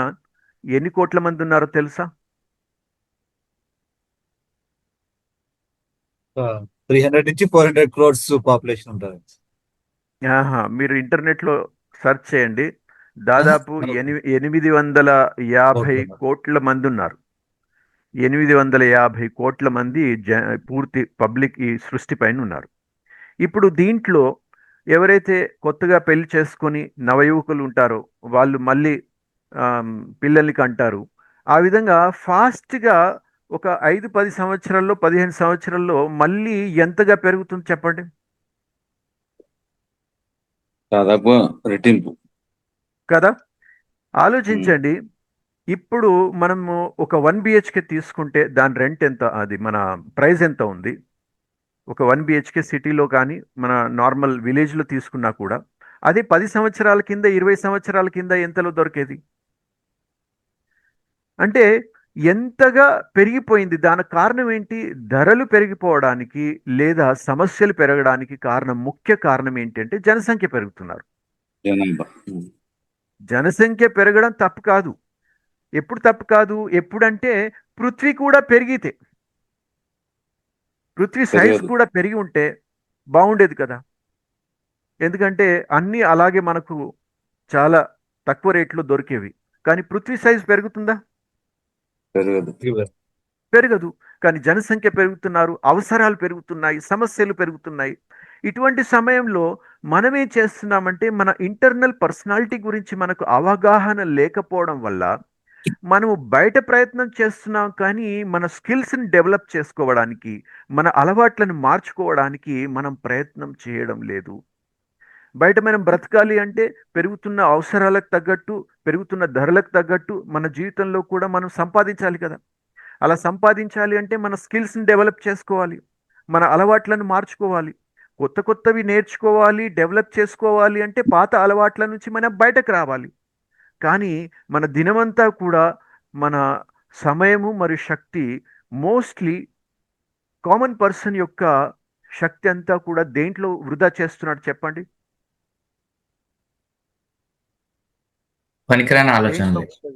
ఎన్ని కోట్ల మంది ఉన్నారో తెలుసా? 300 నుంచి 400 crores పాపులేషన్ ఉంటుంది. మీరు ఇంటర్నెట్లో సెర్చ్ చేయండి. దాదాపు 850 కోట్ల మంది ఉన్నారు. 850 కోట్ల మంది పూర్తి పబ్లిక్ ఈ సృష్టి పైన ఉన్నారు. ఇప్పుడు దీంట్లో ఎవరైతే కొత్తగా పెళ్లి చేసుకొని నవయువకులు ఉంటారో వాళ్ళు మళ్ళీ పిల్లల్ని కంటారు. ఆ విధంగా ఫాస్ట్గా ఒక 5-10 సంవత్సరాల్లో, 15 సంవత్సరాల్లో మళ్ళీ ఎంతగా పెరుగుతుంది చెప్పండి? దాదాపు రెట్టింపు. కదా? ఉమ్, ఆలోచించండి. ఇప్పుడు మనము ఒక 1 బిహెచ్కే తీసుకుంటే దాని రెంట్ ఎంత, అది మన ప్రైస్ ఎంత ఉంది? ఒక 1 బిహెచ్కే సిటీలో కానీ మన నార్మల్ విలేజ్లో తీసుకున్నా కూడా అది 10 సంవత్సరాల కింద 20 సంవత్సరాల కింద ఎంతలో దొరికేది? అంటే ఎంతగా పెరిగిపోయింది. దానికి కారణం ఏంటి? ధరలు పెరిగిపోవడానికి లేదా సమస్యలు పెరగడానికి ముఖ్య కారణం ఏంటంటే జనసంఖ్య పెరుగుతున్నారు. జనాభా. జనసంఖ్య పెరగడం తప్పు కాదు. ఎప్పుడు తప్పు కాదు? ఎప్పుడంటే పృథ్వీ కూడా పెరిగితే, పృథ్వీ సైజ్ పెరగదు. కూడా పెరిగి ఉంటే బాగుండేది కదా. ఎందుకంటే అన్నీ అలాగే మనకు చాలా తక్కువ రేట్లో దొరికేవి. కానీ పృథ్వీ సైజ్ పెరుగుతుందా? పెరగదు. పెరగదు. కానీ జనసంఖ్య పెరుగుతున్నారు, అవసరాలు పెరుగుతున్నాయి, సమస్యలు పెరుగుతున్నాయి. ఇటువంటి సమయంలో మనమేం చేస్తున్నామంటే మన ఇంటర్నల్ పర్సనాలిటీ గురించి మనకు అవగాహన లేకపోవడం వల్ల మనము బయట ప్రయత్నం చేస్తున్నాం, కానీ మన స్కిల్స్ని డెవలప్ చేసుకోవడానికి, మన అలవాట్లను మార్చుకోవడానికి మనం ప్రయత్నం చేయడం లేదు. బయట మనం బ్రతకాలి అంటే పెరుగుతున్న అవసరాలకు తగ్గట్టు, పెరుగుతున్న ధరలకు తగ్గట్టు మన జీవితంలో కూడా మనం సంపాదించాలి కదా. అలా సంపాదించాలి అంటే మన స్కిల్స్ని డెవలప్ చేసుకోవాలి, మన అలవాట్లను మార్చుకోవాలి, కొత్త కొత్తవి నేర్చుకోవాలి, డెవలప్ చేసుకోవాలి. అంటే పాత అలవాట్ల నుంచి మనం బయటకు రావాలి. కానీ మన దినమంతా కూడా మన సమయము మరియు శక్తి, మోస్ట్లీ కామన్ పర్సన్ యొక్క శక్తి అంతా కూడా దేంట్లో వృధా చేస్తున్నాడు చెప్పండి? పనికిరాని ఆలోచనలు. దేంట్లో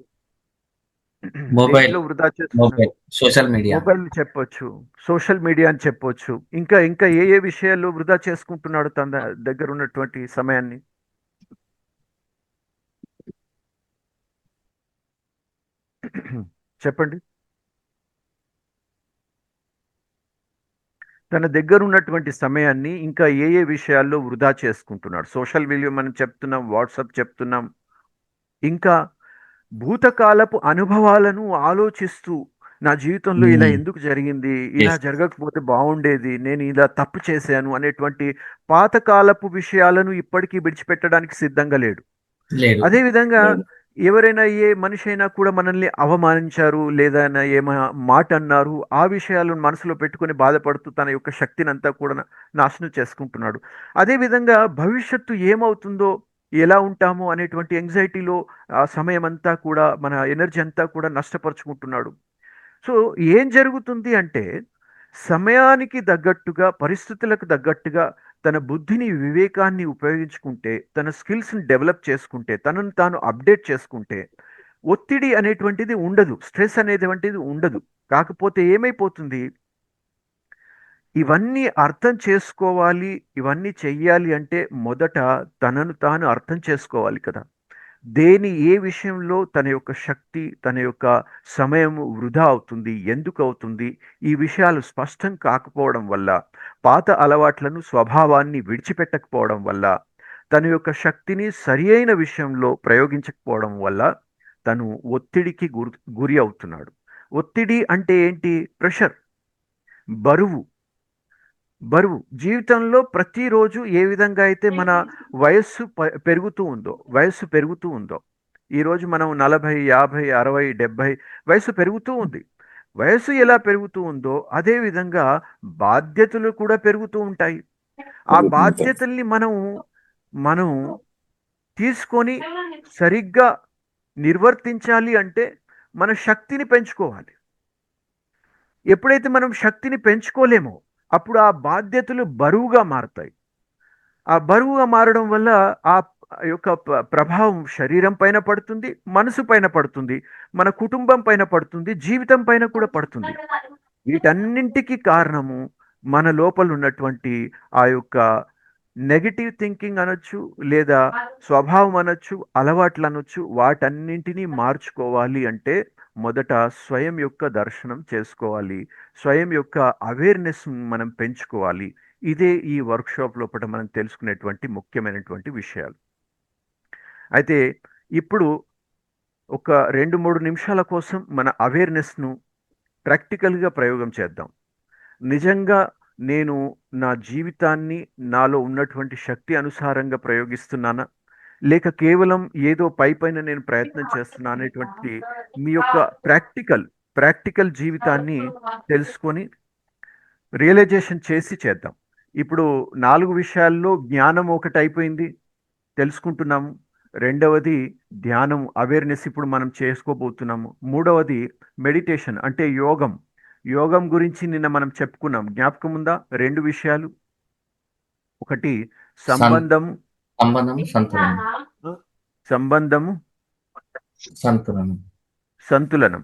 మొబైల్ దేంట్లో వృధా చేస్తున్నాడు? Mobile social media. మొబైల్ చెప్పొచ్చు, సోషల్ మీడియా అని చెప్పొచ్చు. ఇంకా ఇంకా ఏ విషయాల్లో వృధా చేసుకుంటున్నాడు తన దగ్గర ఉన్నటువంటి సమయాన్ని? చెప్పండి. తన దగ్గర ఉన్నటువంటి సమయాన్ని ఇంకా ఏ విషయాల్లో వృధా చేసుకుంటున్నాడు? సోషల్ మీడియా మనం చెప్తున్నాం, వాట్సాప్ చెప్తున్నాం, ఇంకా భూతకాలపు అనుభవాలను ఆలోచిస్తూ నా జీవితంలో ఇలా ఎందుకు జరిగింది, ఇలా జరగకపోతే బాగుండేది, నేను ఇలా తప్పు చేశాను అనేటువంటి పాతకాలపు విషయాలను ఇప్పటికీ విడిచిపెట్టడానికి సిద్ధంగా లేడు. లేదు. అదేవిధంగా ఎవరైనా ఏ మనిషి అయినా కూడా మనల్ని అవమానించారు లేదా మాట అన్నారు, ఆ విషయాలను మనసులో పెట్టుకొని బాధపడుతూ తన యొక్క శక్తిని అంతా కూడా నాశనం చేసుకుంటున్నాడు. అదేవిధంగా భవిష్యత్తు ఏమవుతుందో, ఎలా ఉంటామో అనేటువంటి ఎంగ్జైటీలో ఆ సమయం అంతా కూడా మన ఎనర్జీ అంతా కూడా నష్టపరుచుకుంటున్నాడు. సో ఏం జరుగుతుంది అంటే సమయానికి తగ్గట్టుగా, పరిస్థితులకు తగ్గట్టుగా తన బుద్ధిని, వివేకాన్ని ఉపయోగించుకుంటే, తన స్కిల్స్ని డెవలప్ చేసుకుంటే, తనను తాను అప్డేట్ చేసుకుంటే ఒత్తిడి అనేటువంటిది ఉండదు, స్ట్రెస్ అనేటువంటిది ఉండదు. కాకపోతే ఏమైపోతుంది, ఇవన్నీ అర్థం చేసుకోవాలి, ఇవన్నీ చెయ్యాలి అంటే మొదట తనను తాను అర్థం చేసుకోవాలి కదా. ఏ విషయంలో తన యొక్క శక్తి, తన యొక్క సమయం వృధా అవుతుంది, ఎందుకు అవుతుంది, ఈ విషయాలు స్పష్టం కాకపోవడం వల్ల, పాత అలవాట్లను, స్వభావాన్ని విడిచిపెట్టకపోవడం వల్ల, తన యొక్క శక్తిని సరి అయిన విషయంలో ప్రయోగించకపోవడం వల్ల తను ఒత్తిడికి గురి అవుతున్నాడు. ఒత్తిడి అంటే ఏంటి? ప్రెషర్, బరువు. జీవితంలో ప్రతిరోజు ఏ విధంగా అయితే మన వయస్సు పెరుగుతూ ఉందో, ఈరోజు మనం 40, 50, 60, 70 వయసు పెరుగుతూ ఉంది. వయసు ఎలా పెరుగుతూ ఉందో అదే విధంగా బాధ్యతలు కూడా పెరుగుతూ ఉంటాయి. ఆ బాధ్యతల్ని మనం తీసుకొని సరిగ్గా నిర్వర్తించాలి అంటే మన శక్తిని పెంచుకోవాలి. ఎప్పుడైతే మనం శక్తిని పెంచుకోలేమో అప్పుడు ఆ బాధ్యతలు బరువుగా మారుతాయి. ఆ బరువుగా మారడం వల్ల ఆ యొక్క ప్రభావం శరీరం పైన పడుతుంది, మనసు పైన పడుతుంది, మన కుటుంబం పైన పడుతుంది, జీవితం పైన కూడా పడుతుంది. వీటన్నింటికి కారణము మన లోపల ఉన్నటువంటి ఆ యొక్క నెగటివ్ థింకింగ్ అనొచ్చు, లేదా స్వభావం అనొచ్చు, అలవాట్లు అనొచ్చు. వాటన్నింటినీ మార్చుకోవాలి అంటే మొదట స్వయం యొక్క దర్శనం చేసుకోవాలి, స్వయం యొక్క అవేర్నెస్ మనం పెంచుకోవాలి. ఇదే ఈ వర్క్షాప్ లోపల మనం తెలుసుకునేటువంటి ముఖ్యమైనటువంటి విషయాలు. అయితే ఇప్పుడు ఒక 2-3 నిమిషాల కోసం మన అవేర్నెస్ను ప్రాక్టికల్గా ప్రయోగం చేద్దాం. నిజంగా నేను నా జీవితాన్ని నాలో ఉన్నటువంటి శక్తి అనుసారంగా ప్రయోగిస్తున్నానా, లేక కేవలం ఏదో పైపైన నేను ప్రయత్నం చేస్తున్నా అనేటువంటి మీ యొక్క ప్రాక్టికల్ జీవితాన్ని తెలుసుకొని రియలైజేషన్ చేసి చేద్దాం. ఇప్పుడు 4 విషయాల్లో జ్ఞానం ఒకటి అయిపోయింది, తెలుసుకుంటున్నాము. రెండవది ధ్యానం, అవేర్నెస్ ఇప్పుడు మనం చేసుకోబోతున్నాము. మూడవది మెడిటేషన్ అంటే యోగం. యోగం గురించి నిన్న మనం చెప్పుకున్నాం, జ్ఞాపకం ఉందా? 2 విషయాలు, ఒకటి సంబంధం, సంబంధం, సంతులనం. సంబంధము, సంతులనం. సంతులనం.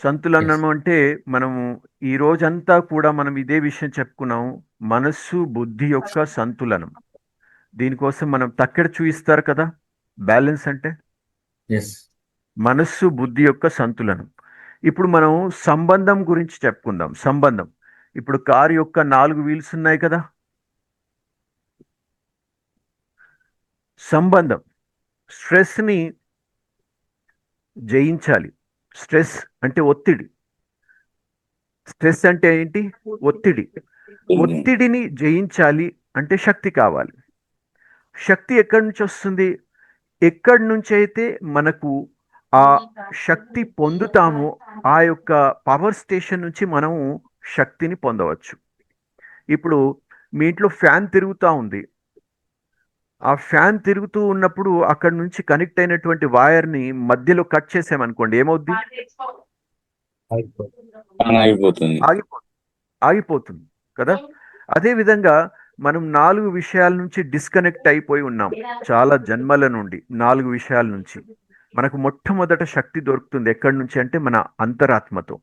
సంతులనం అంటే మనము ఈ రోజంతా కూడా మనం ఇదే విషయం చెప్పుకున్నాము, మనస్సు బుద్ధి యొక్క సంతులనం. దీనికోసం మనం తక్కెడ చూయిస్తారు కదా, బ్యాలెన్స్ అంటే ఎస్. మనస్సు బుద్ధి యొక్క సంతులనం. ఇప్పుడు మనం సంబంధం గురించి చెప్పుకుందాం. సంబంధం, ఇప్పుడు కారు యొక్క 4 వీల్స్ ఉన్నాయి కదా. సంబంధం, స్ట్రెస్ని జయించాలి. స్ట్రెస్ అంటే ఒత్తిడి. స్ట్రెస్ అంటే ఏంటి? ఒత్తిడి. ఒత్తిడిని జయించాలి అంటే శక్తి కావాలి. శక్తి ఎక్కడి నుంచి వస్తుంది? ఎక్కడి నుంచి అయితే మనకు ఆ శక్తి పొందుతామో ఆ యొక్క పవర్ స్టేషన్ నుంచి మనము శక్తిని పొందవచ్చు. ఇప్పుడు మీ ఇంట్లో ఫ్యాన్ తిరుగుతూ ఉంది. ఆ ఫ్యాన్ తిరుగుతూ ఉన్నప్పుడు అక్కడ నుంచి కనెక్ట్ అయినటువంటి వైర్ని మధ్యలో కట్ చేసామనుకోండి, ఏమవుద్ది? ఆగిపోతుంది. ఆగిపోతుంది కదా. అదే విధంగా మనం 4 విషయాల నుంచి డిస్కనెక్ట్ అయిపోయి ఉన్నాం చాలా జన్మల నుండి. 4 విషయాల నుంచి మనకు మొట్టమొదట శక్తి దొరుకుతుంది. ఎక్కడి నుంచి అంటే మన అంతరాత్మతో.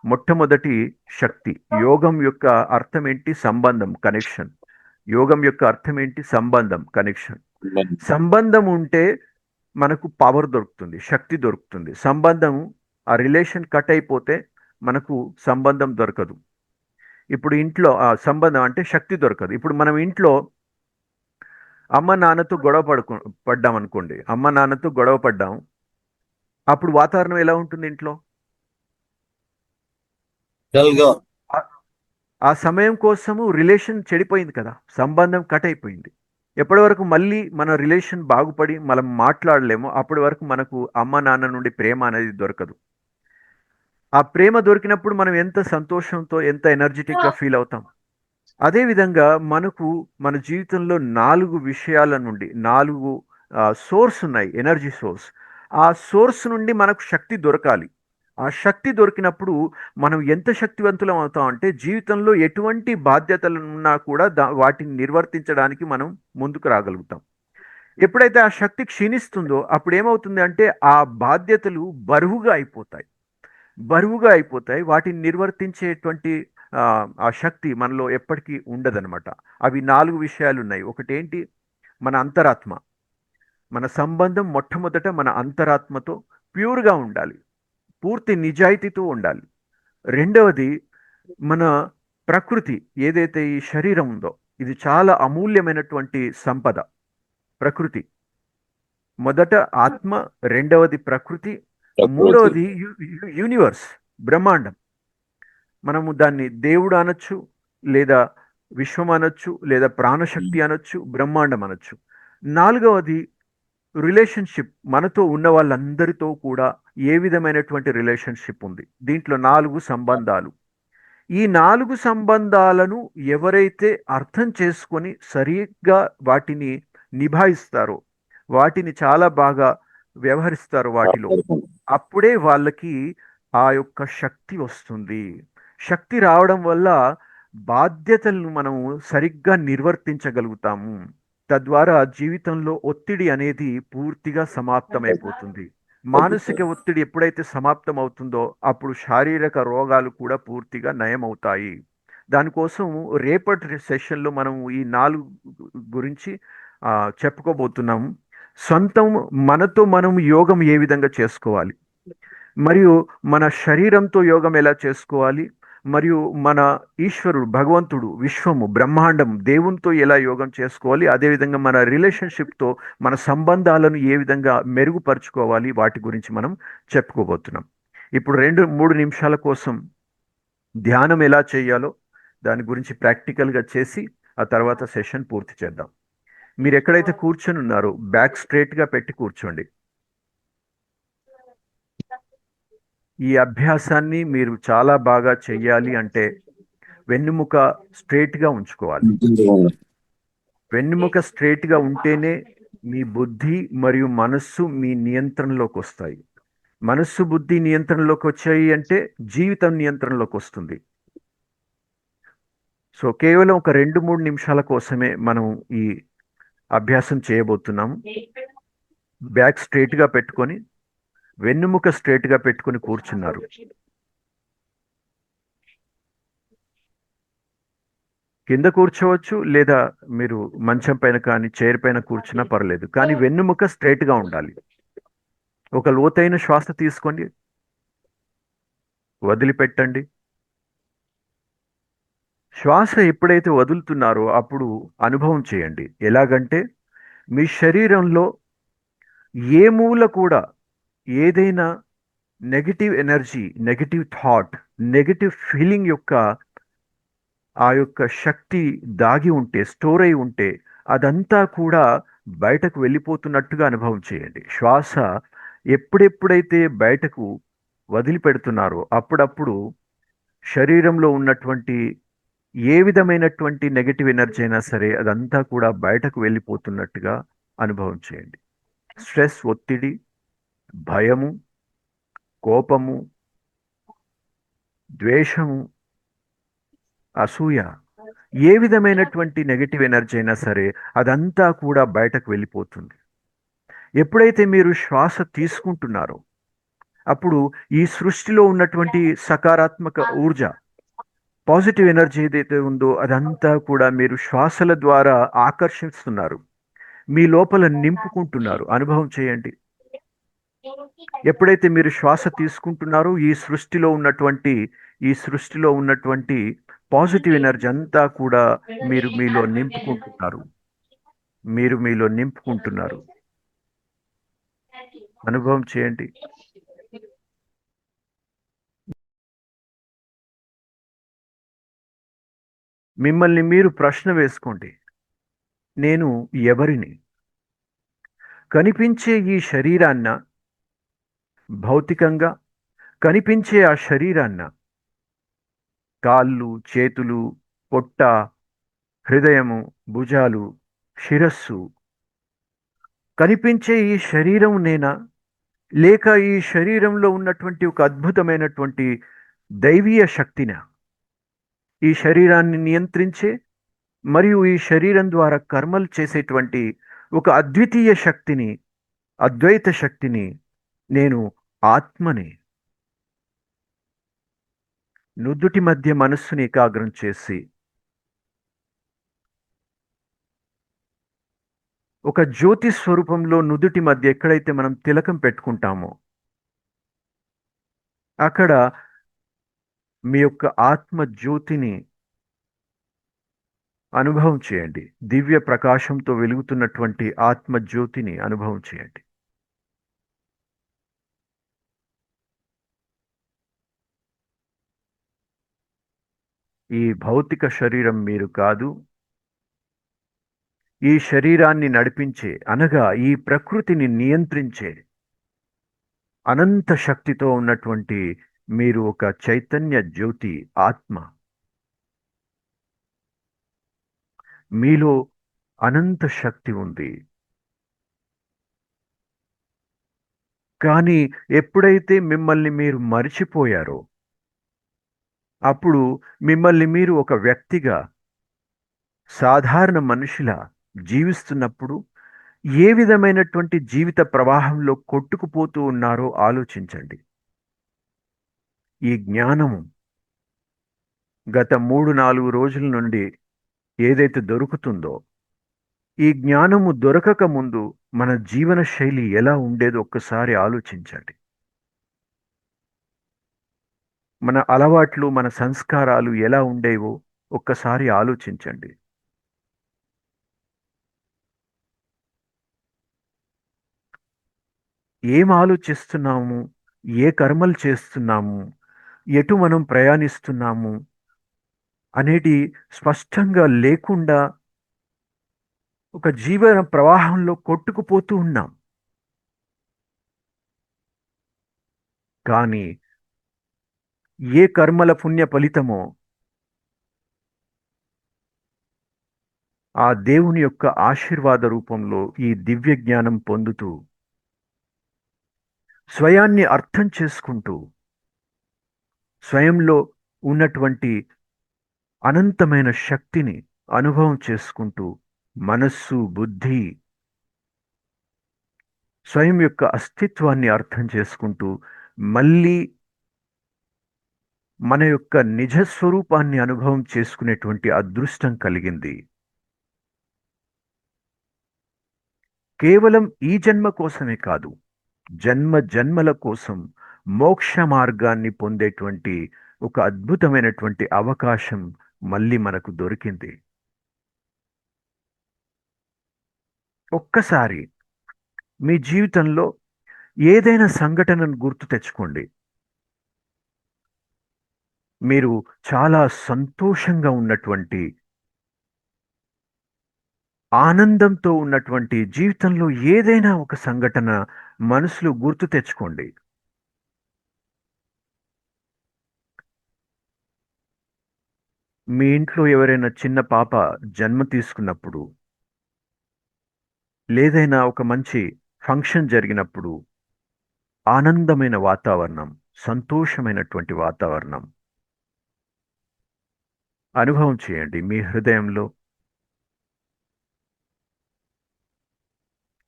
మొట్టమొదటి శక్తి. యోగం యొక్క అర్థం ఏంటి? సంబంధం, కనెక్షన్. యోగం యొక్క అర్థం ఏంటి? సంబంధం, కనెక్షన్. సంబంధం ఉంటే మనకు పవర్ దొరుకుతుంది, శక్తి దొరుకుతుంది. సంబంధం, ఆ రిలేషన్ కట్ అయిపోతే మనకు సంబంధం దొరకదు. ఇప్పుడు ఇంట్లో ఆ సంబంధం అంటే శక్తి దొరకదు. ఇప్పుడు మనం ఇంట్లో అమ్మ నాన్నతో పడ్డాం అనుకోండి, అమ్మ నాన్నతో గొడవ పడ్డాం, అప్పుడు వాతావరణం ఎలా ఉంటుంది ఇంట్లో? డల్గా. ఆ సమయం కోసము రిలేషన్ చెడిపోయింది కదా, సంబంధం కట్ అయిపోయింది. ఎప్పటి వరకు మళ్ళీ మన రిలేషన్ బాగుపడి మనం మాట్లాడలేమో అప్పటి వరకు మనకు అమ్మ నాన్న నుండి ప్రేమ అనేది దొరకదు. ఆ ప్రేమ దొరికినప్పుడు మనం ఎంత సంతోషంతో, ఎంత ఎనర్జెటిక్గా ఫీల్ అవుతాం. అదేవిధంగా మనకు మన జీవితంలో 4 విషయాల నుండి 4 సోర్స్ ఉన్నాయి, ఎనర్జీ సోర్స్. ఆ సోర్స్ నుండి మనకు శక్తి దొరకాలి. ఆ శక్తి దొరికినప్పుడు మనం ఎంత శక్తివంతులం అవుతాం అంటే జీవితంలో ఎటువంటి బాధ్యతలు ఉన్నా కూడా వాటిని నిర్వర్తించడానికి మనం ముందుకు రాగలుగుతాం. ఎప్పుడైతే ఆ శక్తి క్షీణిస్తుందో అప్పుడు ఏమవుతుంది అంటే ఆ బాధ్యతలు బరువుగా అయిపోతాయి. వాటిని నిర్వర్తించేటువంటి ఆ శక్తి మనలో ఎప్పటికీ ఉండదనమాట. అవి 4 విషయాలు ఉన్నాయి. ఒకటేంటి? మన అంతరాత్మ. మన సంబంధం మొట్టమొదట మన అంతరాత్మతో ప్యూర్గా ఉండాలి, పూర్తి నిజాయితీతో ఉండాలి. రెండవది మన ప్రకృతి, ఏదైతే ఈ శరీరం ఉందో ఇది చాలా అమూల్యమైనటువంటి సంపద. ప్రకృతి మొదట ఆత్మ, రెండవది ప్రకృతి, మూడవది యూనివర్స్, బ్రహ్మాండం. మనము దాన్ని దేవుడు అనొచ్చు, లేదా విశ్వం అనొచ్చు, లేదా ప్రాణశక్తి అనొచ్చు, బ్రహ్మాండం అనొచ్చు. నాలుగవది రిలేషన్షిప్. మనతో ఉన్న వాళ్ళందరితో కూడా ఏ విధమైనటువంటి రిలేషన్షిప్ ఉంది? దీంట్లో 4 సంబంధాలు. ఈ 4 సంబంధాలను ఎవరైతే అర్థం చేసుకొని సరిగ్గా వాటిని నిభాయిస్తారో, వాటిని చాలా బాగా వ్యవహరిస్తారో వాటిలో, అప్పుడే వాళ్ళకి ఆ యొక్క శక్తి వస్తుంది. శక్తి రావడం వల్ల బాధ్యతలను మనము సరిగ్గా నిర్వర్తించగలుగుతాము. తద్వారా జీవితంలో ఒత్తిడి అనేది పూర్తిగా సమాప్తమైపోతుంది. మానసిక ఒత్తిడి ఎప్పుడైతే సమాప్తం అవుతుందో అప్పుడు శారీరక రోగాలు కూడా పూర్తిగా నయమవుతాయి. దానికోసం రేపటి సెషన్లో మనం ఈ 4 గురించి చెప్పుకోబోతున్నాము. సొంతం మనతో మనం యోగం ఏ విధంగా చేసుకోవాలి, మరియు మన శరీరంతో యోగం ఎలా చేసుకోవాలి, మరియు మన ఈశ్వరుడు, భగవంతుడు, విశ్వము, బ్రహ్మాండం, దేవునితో ఎలా యోగం చేసుకోవాలి, అదేవిధంగా మన రిలేషన్షిప్తో మన సంబంధాలను ఏ విధంగా మెరుగుపరుచుకోవాలి, వాటి గురించి మనం చెప్పుకోబోతున్నాం. ఇప్పుడు 2-3 నిమిషాల కోసం ధ్యానం ఎలా చేయాలో, దాని గురించి ప్రాక్టికల్గా చేసి ఆ తర్వాత సెషన్ పూర్తి చేద్దాం. మీరు ఎక్కడైతే కూర్చొని ఉన్నారో బ్యాక్ స్ట్రైట్గా పెట్టి కూర్చోండి. ఈ అభ్యాసాన్ని మీరు చాలా బాగా చెయ్యాలి అంటే వెన్నుముక స్ట్రైట్గా ఉంచుకోవాలి. వెన్నుముక స్ట్రైట్గా ఉంటేనే మీ బుద్ధి మరియు మనస్సు మీ నియంత్రణలోకి వస్తాయి. మనస్సు బుద్ధి నియంత్రణలోకి వచ్చాయి అంటే జీవితం నియంత్రణలోకి వస్తుంది. సో కేవలం ఒక 2-3 నిమిషాల కోసమే మనం ఈ అభ్యాసం చేయబోతున్నాము. బ్యాక్ స్ట్రైట్గా పెట్టుకొని వెన్నుముక స్ట్రైట్గా పెట్టుకొని కూర్చున్నారు. కింద కూర్చోవచ్చు లేదా మీరు మంచం పైన కానీ చైర్ పైన కూర్చున్నా పర్లేదు, కానీ వెన్నుముక స్ట్రైట్గా ఉండాలి. ఒక లోతైన శ్వాస తీసుకోండి, వదిలిపెట్టండి. శ్వాస ఎప్పుడైతే వదులుతున్నారో అప్పుడు అనుభవం చేయండి. ఎలాగంటే మీ శరీరంలో ఏ మూల కూడా ఏదైనా negative energy, negative thought, negative feeling యొక్క ఆ యొక్క శక్తి దాగి ఉంటే, స్టోర్ అయి ఉంటే అదంతా కూడా బయటకు వెళ్ళిపోతున్నట్టుగా అనుభవం చేయండి. శ్వాస ఎప్పుడెప్పుడైతే బయటకు వదిలిపెడుతున్నారో అప్పుడప్పుడు శరీరంలో ఉన్నటువంటి ఏ విధమైనటువంటి నెగటివ్ ఎనర్జీ అయినా సరే అదంతా కూడా బయటకు వెళ్ళిపోతున్నట్టుగా అనుభవం చేయండి. స్ట్రెస్, ఒత్తిడి, భయము, కోపము, ద్వేషము, అసూయ, ఏ విధమైనటువంటి నెగటివ్ ఎనర్జీ అయినా సరే అదంతా కూడా బయటకు వెళ్ళిపోతుంది. ఎప్పుడైతే మీరు శ్వాస తీసుకుంటున్నారో అప్పుడు ఈ సృష్టిలో ఉన్నటువంటి సకారాత్మక ఊర్జ, పాజిటివ్ ఎనర్జీ ఏదైతే ఉందో అదంతా కూడా మీరు శ్వాసల ద్వారా ఆకర్షిస్తున్నారు, మీ లోపల నింపుకుంటున్నారు. అనుభవం చేయండి. ఎప్పుడైతే మీరు శ్వాస తీసుకుంటున్నారో ఈ సృష్టిలో ఉన్నటువంటి పాజిటివ్ ఎనర్జీ అంతా కూడా మీరు మీలో నింపుకుంటున్నారు. అనుభవం చేయండి. మిమ్మల్ని మీరు ప్రశ్న వేసుకోండి, నేను ఎవరిని? కనిపించే ఈ శరీరాన్న, భౌతికంగా కనిపించే ఆ శరీరాన్న, కాళ్ళు, చేతులు, పొట్ట, హృదయము, భుజాలు, శిరస్సు, కనిపించే ఈ శరీరం నేనా, లేక ఈ శరీరంలో ఉన్నటువంటి ఒక అద్భుతమైనటువంటి దైవీయ శక్తినా? ఈ శరీరాన్ని నియంత్రించే మరియు ఈ శరీరం ద్వారా కర్మలు చేసేటువంటి ఒక అద్వితీయ శక్తిని, అద్వైత శక్తిని నేను ఆత్మని. నుదుటి మధ్య మనస్సుని ఏకాగ్రం చేసి ఒక జ్యోతి స్వరూపంలో నుదుటి మధ్య ఎక్కడైతే మనం తిలకం పెట్టుకుంటామో అక్కడ మీ యొక్క ఆత్మ జ్యోతిని అనుభవం చేయండి. దివ్య ప్రకాశంతో వెలుగుతున్నటువంటి ఆత్మ జ్యోతిని అనుభవం చేయండి. ఈ భౌతిక శరీరం మీరు కాదు. ఈ శరీరాన్ని నడిపించే, అనగా ఈ ప్రకృతిని నియంత్రించే అనంత శక్తితో ఉన్నటువంటి మీరు ఒక చైతన్య జ్యోతి ఆత్మ. మీలో అనంత శక్తి ఉంది. కానీ ఎప్పుడైతే మిమ్మల్ని మీరు మరిచిపోయారో అప్పుడు మిమ్మల్ని మీరు ఒక వ్యక్తిగా, సాధారణ మనిషిలా జీవిస్తున్నప్పుడు ఏ విధమైనటువంటి జీవిత ప్రవాహంలో కొట్టుకుపోతూ ఉన్నారో ఆలోచించండి. ఈ జ్ఞానము గత 3-4 రోజుల నుండి ఏదైతే దొరుకుతుందో, ఈ జ్ఞానము దొరకక ముందు మన జీవన శైలి ఎలా ఉండేదో ఒక్కసారి ఆలోచించండి. మన అలవాట్లు, మన సంస్కారాలు ఎలా ఉండేవో ఒక్కసారి ఆలోచించండి. ఏం ఆలోచిస్తున్నాము, ఏ కర్మలు చేస్తున్నాము, ఎటు మనం ప్రయాణిస్తున్నాము, అనేటి స్పష్టంగా లేకుండా ఒక జీవన ప్రవాహంలో కొట్టుకుపోతూ ఉన్నాం. కానీ ఏ కర్మల పుణ్య ఫలితమో ఆ దేవుని యొక్క ఆశీర్వాద రూపంలో ఈ దివ్య జ్ఞానం పొందుతూ స్వయాన్ని అర్థం చేసుకుంటూ స్వయంలో ఉన్నటువంటి అనంతమైన శక్తిని అనుభవం చేసుకుంటూ మనస్సు, బుద్ధి, స్వయం యొక్క అస్తిత్వాన్ని అర్థం చేసుకుంటూ మళ్ళీ మన యొక్క నిజస్వరూపాన్ని అనుభవం చేసుకునేటువంటి అదృష్టం కలిగింది. కేవలం ఈ జన్మ కోసమే కాదు, జన్మ జన్మల కోసం మోక్ష మార్గాన్ని పొందేటువంటి ఒక అద్భుతమైనటువంటి అవకాశం మళ్ళీ మనకు దొరికింది. ఒక్కసారి మీ జీవితంలో ఏదైనా సంఘటనను గుర్తు తెచ్చుకోండి. మీరు చాలా సంతోషంగా ఉన్నటువంటి, ఆనందంతో ఉన్నటువంటి జీవితంలో ఏదైనా ఒక సంఘటన మనసులో గుర్తు తెచ్చుకోండి. మీ ఇంట్లో ఎవరైనా చిన్న పాప జన్మ తీసుకున్నప్పుడు, లేదైనా ఒక మంచి ఫంక్షన్ జరిగినప్పుడు ఆనందమైన వాతావరణం, సంతోషమైనటువంటి వాతావరణం అనుభవం చేయండి మీ హృదయంలో.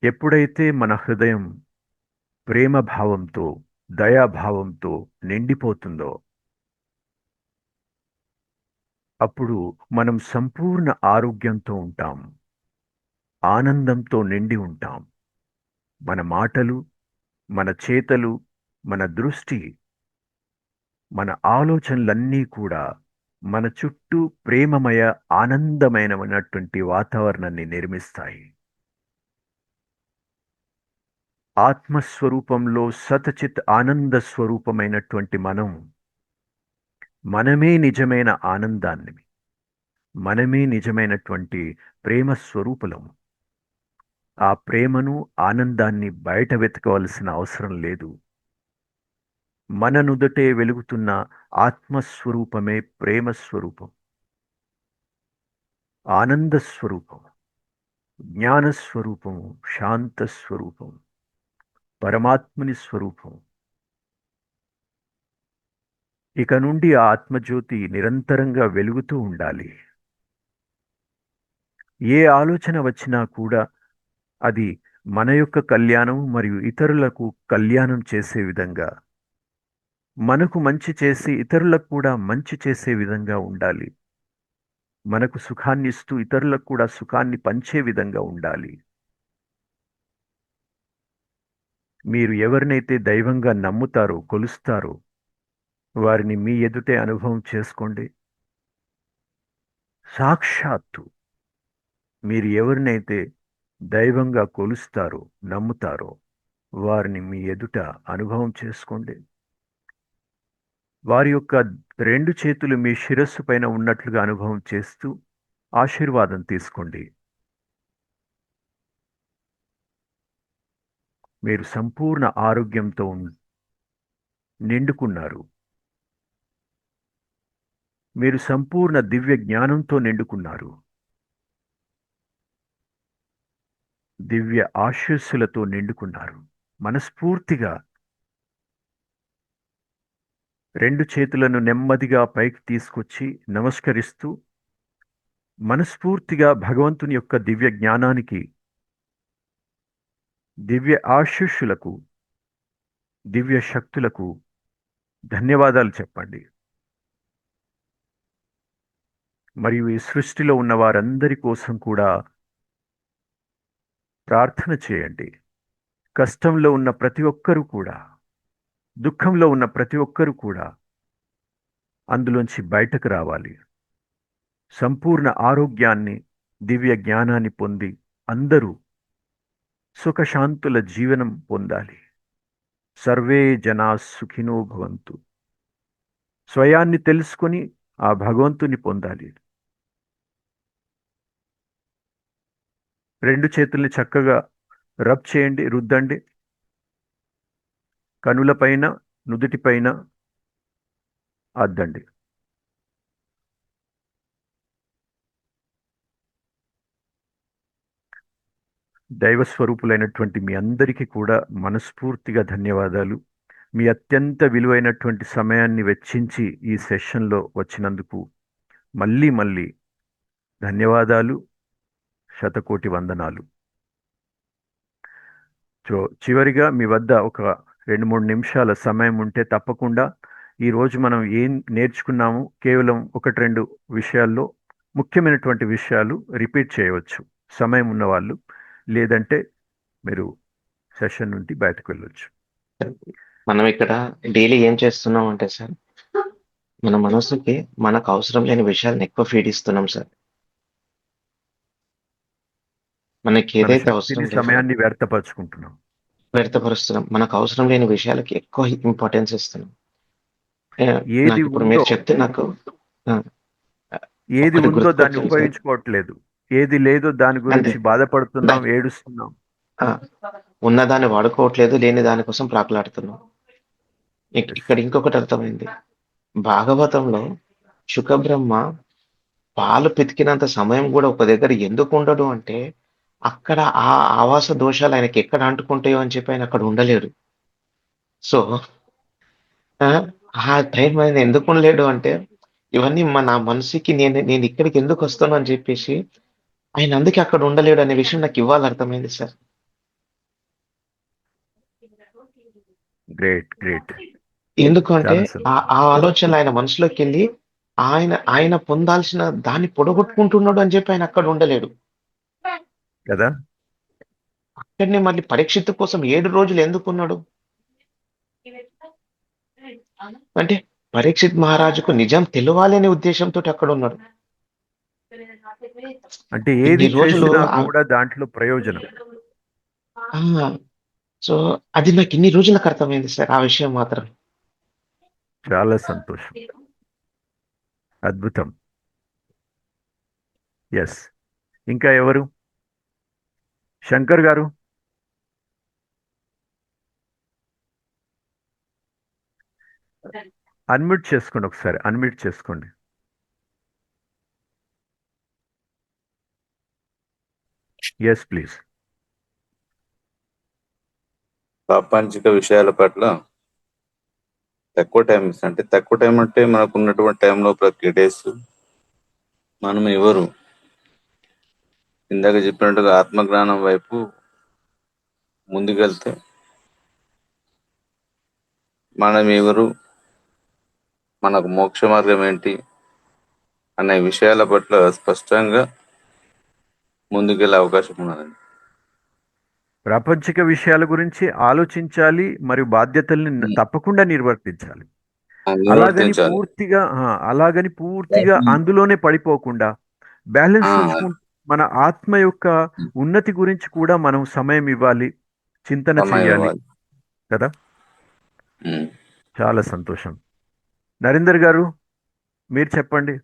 ఎప్పుడైతే మన హృదయం ప్రేమ భావంతో, దయాభావంతో నిండిపోతుందో అప్పుడు మనం సంపూర్ణ ఆరోగ్యంతో ఉంటాం, ఆనందంతో నిండి ఉంటాం. మన మాటలు, మన చేతలు, మన దృష్టి, మన ఆలోచనలన్నీ కూడా మన చుట్టూ ప్రేమమయ, ఆనందమైనటువంటి వాతావరణాన్ని నిర్మిస్తాయి. ఆత్మస్వరూపంలో సతచిత్ ఆనంద స్వరూపమైనటువంటి మనమే నిజమైన ఆనందాన్ని, మనమే నిజమైనటువంటి ప్రేమ స్వరూపులము. ఆ ప్రేమను, ఆనందాన్ని బయట వెతకవలసిన అవసరం లేదు. మన నుదటే వెలుగుతున్న ఆత్మస్వరూపమే ప్రేమ స్వరూపం, ఆనంద స్వరూపం, జ్ఞానస్వరూపము, శాంత స్వరూపం, పరమాత్మని స్వరూపం. ఇక నుండి ఆ ఆత్మజ్యోతి నిరంతరంగా వెలుగుతూ ఉండాలి. ఏ ఆలోచన వచ్చినా కూడా అది మన యొక్క కళ్యాణం మరియు ఇతరులకు కళ్యాణం చేసే విధంగా, మనకు మంచి చేసి ఇతరులకు కూడా మంచి చేసే విధంగా ఉండాలి. మనకు సుఖాన్ని ఇస్తూ ఇతరులకు కూడా సుఖాన్ని పంచే విధంగా ఉండాలి. మీరు ఎవరినైతే దైవంగా నమ్ముతారో, కొలుస్తారో వారిని మీ ఎదుటే అనుభవం చేసుకోండి. సాక్షాత్తు మీరు ఎవరినైతే దైవంగా కొలుస్తారో, నమ్ముతారో వారిని మీ ఎదుట అనుభవం చేసుకోండి. వారి యొక్క 2 చేతులు మీ శిరస్సు పైన ఉన్నట్లుగా అనుభవం చేస్తూ ఆశీర్వాదం తీసుకోండి. మీరు సంపూర్ణ ఆరోగ్యంతో నిండుకున్నారు. మీరు సంపూర్ణ దివ్య జ్ఞానంతో నిండుకున్నారు. దివ్య ఆశీస్సులతో నిండుకున్నారు. మనస్ఫూర్తిగా 2 చేతులను నెమ్మదిగా పైకి తీసుకొచ్చి నమస్కరిస్తూ మనస్ఫూర్తిగా భగవంతుని యొక్క దివ్య జ్ఞానానికి, దివ్య ఆశీస్సులకు, దివ్య శక్తులకు ధన్యవాదాలు చెప్పండి. మరియు ఈ సృష్టిలో ఉన్న వారందరి కోసం కూడా ప్రార్థన చేయండి. కష్టంలో ఉన్న ప్రతి ఒక్కరూ కూడా, దుఃఖంలో ఉన్న ప్రతి ఒక్కరూ కూడా అందులోంచి బయటకు రావాలి. సంపూర్ణ ఆరోగ్యాన్ని, దివ్య జ్ఞానాన్ని పొంది అందరూ సుఖశాంతుల జీవనం పొందాలి. సర్వే జనా సుఖినో భవంతు. స్వయాన్ని తెలుసుకొని ఆ భగవంతుని పొందాలి. రెండు చేతుల్ని చక్కగా రబ్ చేయండి, రుద్దండి. కనులపైన, నుదుటిపైన అద్దండి. దైవ స్వరూపులైనటువంటి మీ అందరికీ కూడా మనస్ఫూర్తిగా ధన్యవాదాలు. మీ అత్యంత విలువైనటువంటి సమయాన్ని వెచ్చించి ఈ సెషన్లో వచ్చినందుకు మళ్ళీ మళ్ళీ ధన్యవాదాలు, శతకోటి వందనాలు. చివరిగా మీ వద్ద ఒక 2-3 నిమిషాల సమయం ఉంటే తప్పకుండా ఈరోజు మనం ఏం నేర్చుకున్నాము కేవలం 1-2 విషయాల్లో ముఖ్యమైనటువంటి విషయాలు రిపీట్ చేయవచ్చు సమయం ఉన్నవాళ్ళు, లేదంటే మీరు సెషన్ నుండి బయటకు వెళ్ళొచ్చు. మనం ఇక్కడ డైలీ ఏం చేస్తున్నాం అంటే సార్, మన మనసుకి మనకు అవసరం లేని విషయాలను ఎక్కువ ఫీడ్ ఇస్తున్నాం సార్. మనకి మన ఏదైతే శక్తిని, అవసరం లేదో సమయాన్ని వ్యర్థపరుచుకుంటున్నాం. వ్యర్థపరుస్తున్నాం. మనకు అవసరం లేని విషయాలకి ఎక్కువ ఇంపార్టెన్స్ ఇస్తున్నాం. ఏది నాకు ఇప్పుడు ఉందో మీరు చెప్తే నాకు ఏది ఒక్కటి ఉందో దాన్ని గుర్తుకొచ్చింది సార్. ఉపయోగించుకోవట్లేదు, ఏది లేదో దాని అంతే. గురించి బాధపడుతున్నాం, ఏడుస్తున్నాం. ఆ, ఉన్నదాన్ని వాడుకోవట్లేదు, లేని దానికోసం ప్రాకులాడుతున్నాం. ఇక్కడ ఇంకొకటి అర్థమైంది. భాగవతంలో శుకబ్రహ్మ పాలు పితికినంత సమయం కూడా ఒక దగ్గర ఎందుకు ఉండడు అంటే, అక్కడ ఆ ఆవాస దోషాలు ఆయనకి ఎక్కడ అంటుకుంటాయో అని చెప్పి ఆయన అక్కడ ఉండలేడు. సో ఆ టైం ఆయన ఎందుకు ఉండలేడు అంటే, ఇవన్నీ నా మనసుకి నేను ఇక్కడికి ఎందుకు వస్తాను అని చెప్పేసి ఆయన అందుకే అక్కడ ఉండలేడు అనే విషయం నాకు ఇవాళ అర్థమైంది సార్. Great great. ఎందుకు అంటే చాలా సంతోషం. ఆ ఆలోచనలు ఆయన మనసులోకి వెళ్ళి ఆయన పొందాల్సిన దాన్ని పొడగొట్టుకుంటున్నాడు అని చెప్పి ఆయన అక్కడ ఉండలేడు. కదా. అక్కడనే మళ్ళీ పరీక్షిత్తు కోసం 7 రోజులు ఎందుకున్నాడు అంటే, పరీక్షిత్ మహారాజుకు నిజం తెలియాలి అనే ఉద్దేశంతో అక్కడ ఉన్నాడు. అంటే ఏది ఇన్ని రోజులు చేసినా కూడా దాంట్లో ప్రయోజనం. సో అది నాకు ఇన్ని రోజులకు అర్థమైంది సార్, ఆ విషయం మాత్రం. చాలా సంతోషం, అద్భుతం. ఎస్, ఇంకా ఎవరు? శంకర్ గారు. అన్మ్యూట్ చేసుకోండి ఒకసారి, అన్మ్యూట్ చేసుకోండి. Yes please. ప్రాపంచిక విషయాల పట్ల తక్కువ టైం అంటే తక్కువ టైం అంటే మనకు ఉన్నటువంటి టైంలో కేటాయిస్తూ మనం ఎవరు ఇందాక చెప్పినట్టుగా ఆత్మజ్ఞానం వైపు ముందుకెళ్తే మనం ఎవరు, మనకు మోక్ష మార్గం ఏంటి అనే విషయాల పట్ల స్పష్టంగా ముందుకెళ్ళే అవకాశం ఉన్నదండి. ప్రాపంచిక విషయాల గురించి ఆలోచించాలి మరియు బాధ్యతల్ని తప్పకుండా నిర్వర్తించాలి. అలాగని పూర్తిగా అందులోనే పడిపోకుండా బ్యాలెన్స్ చూసుకుంటూ మన ఆత్మ యొక్క ఉన్నతి గురించి కూడా మనం సమయం ఇవ్వాలి, చింతన చేయాలి కదా. చాలా సంతోషం. నరేందర్ గారు, మీరు చెప్పండి.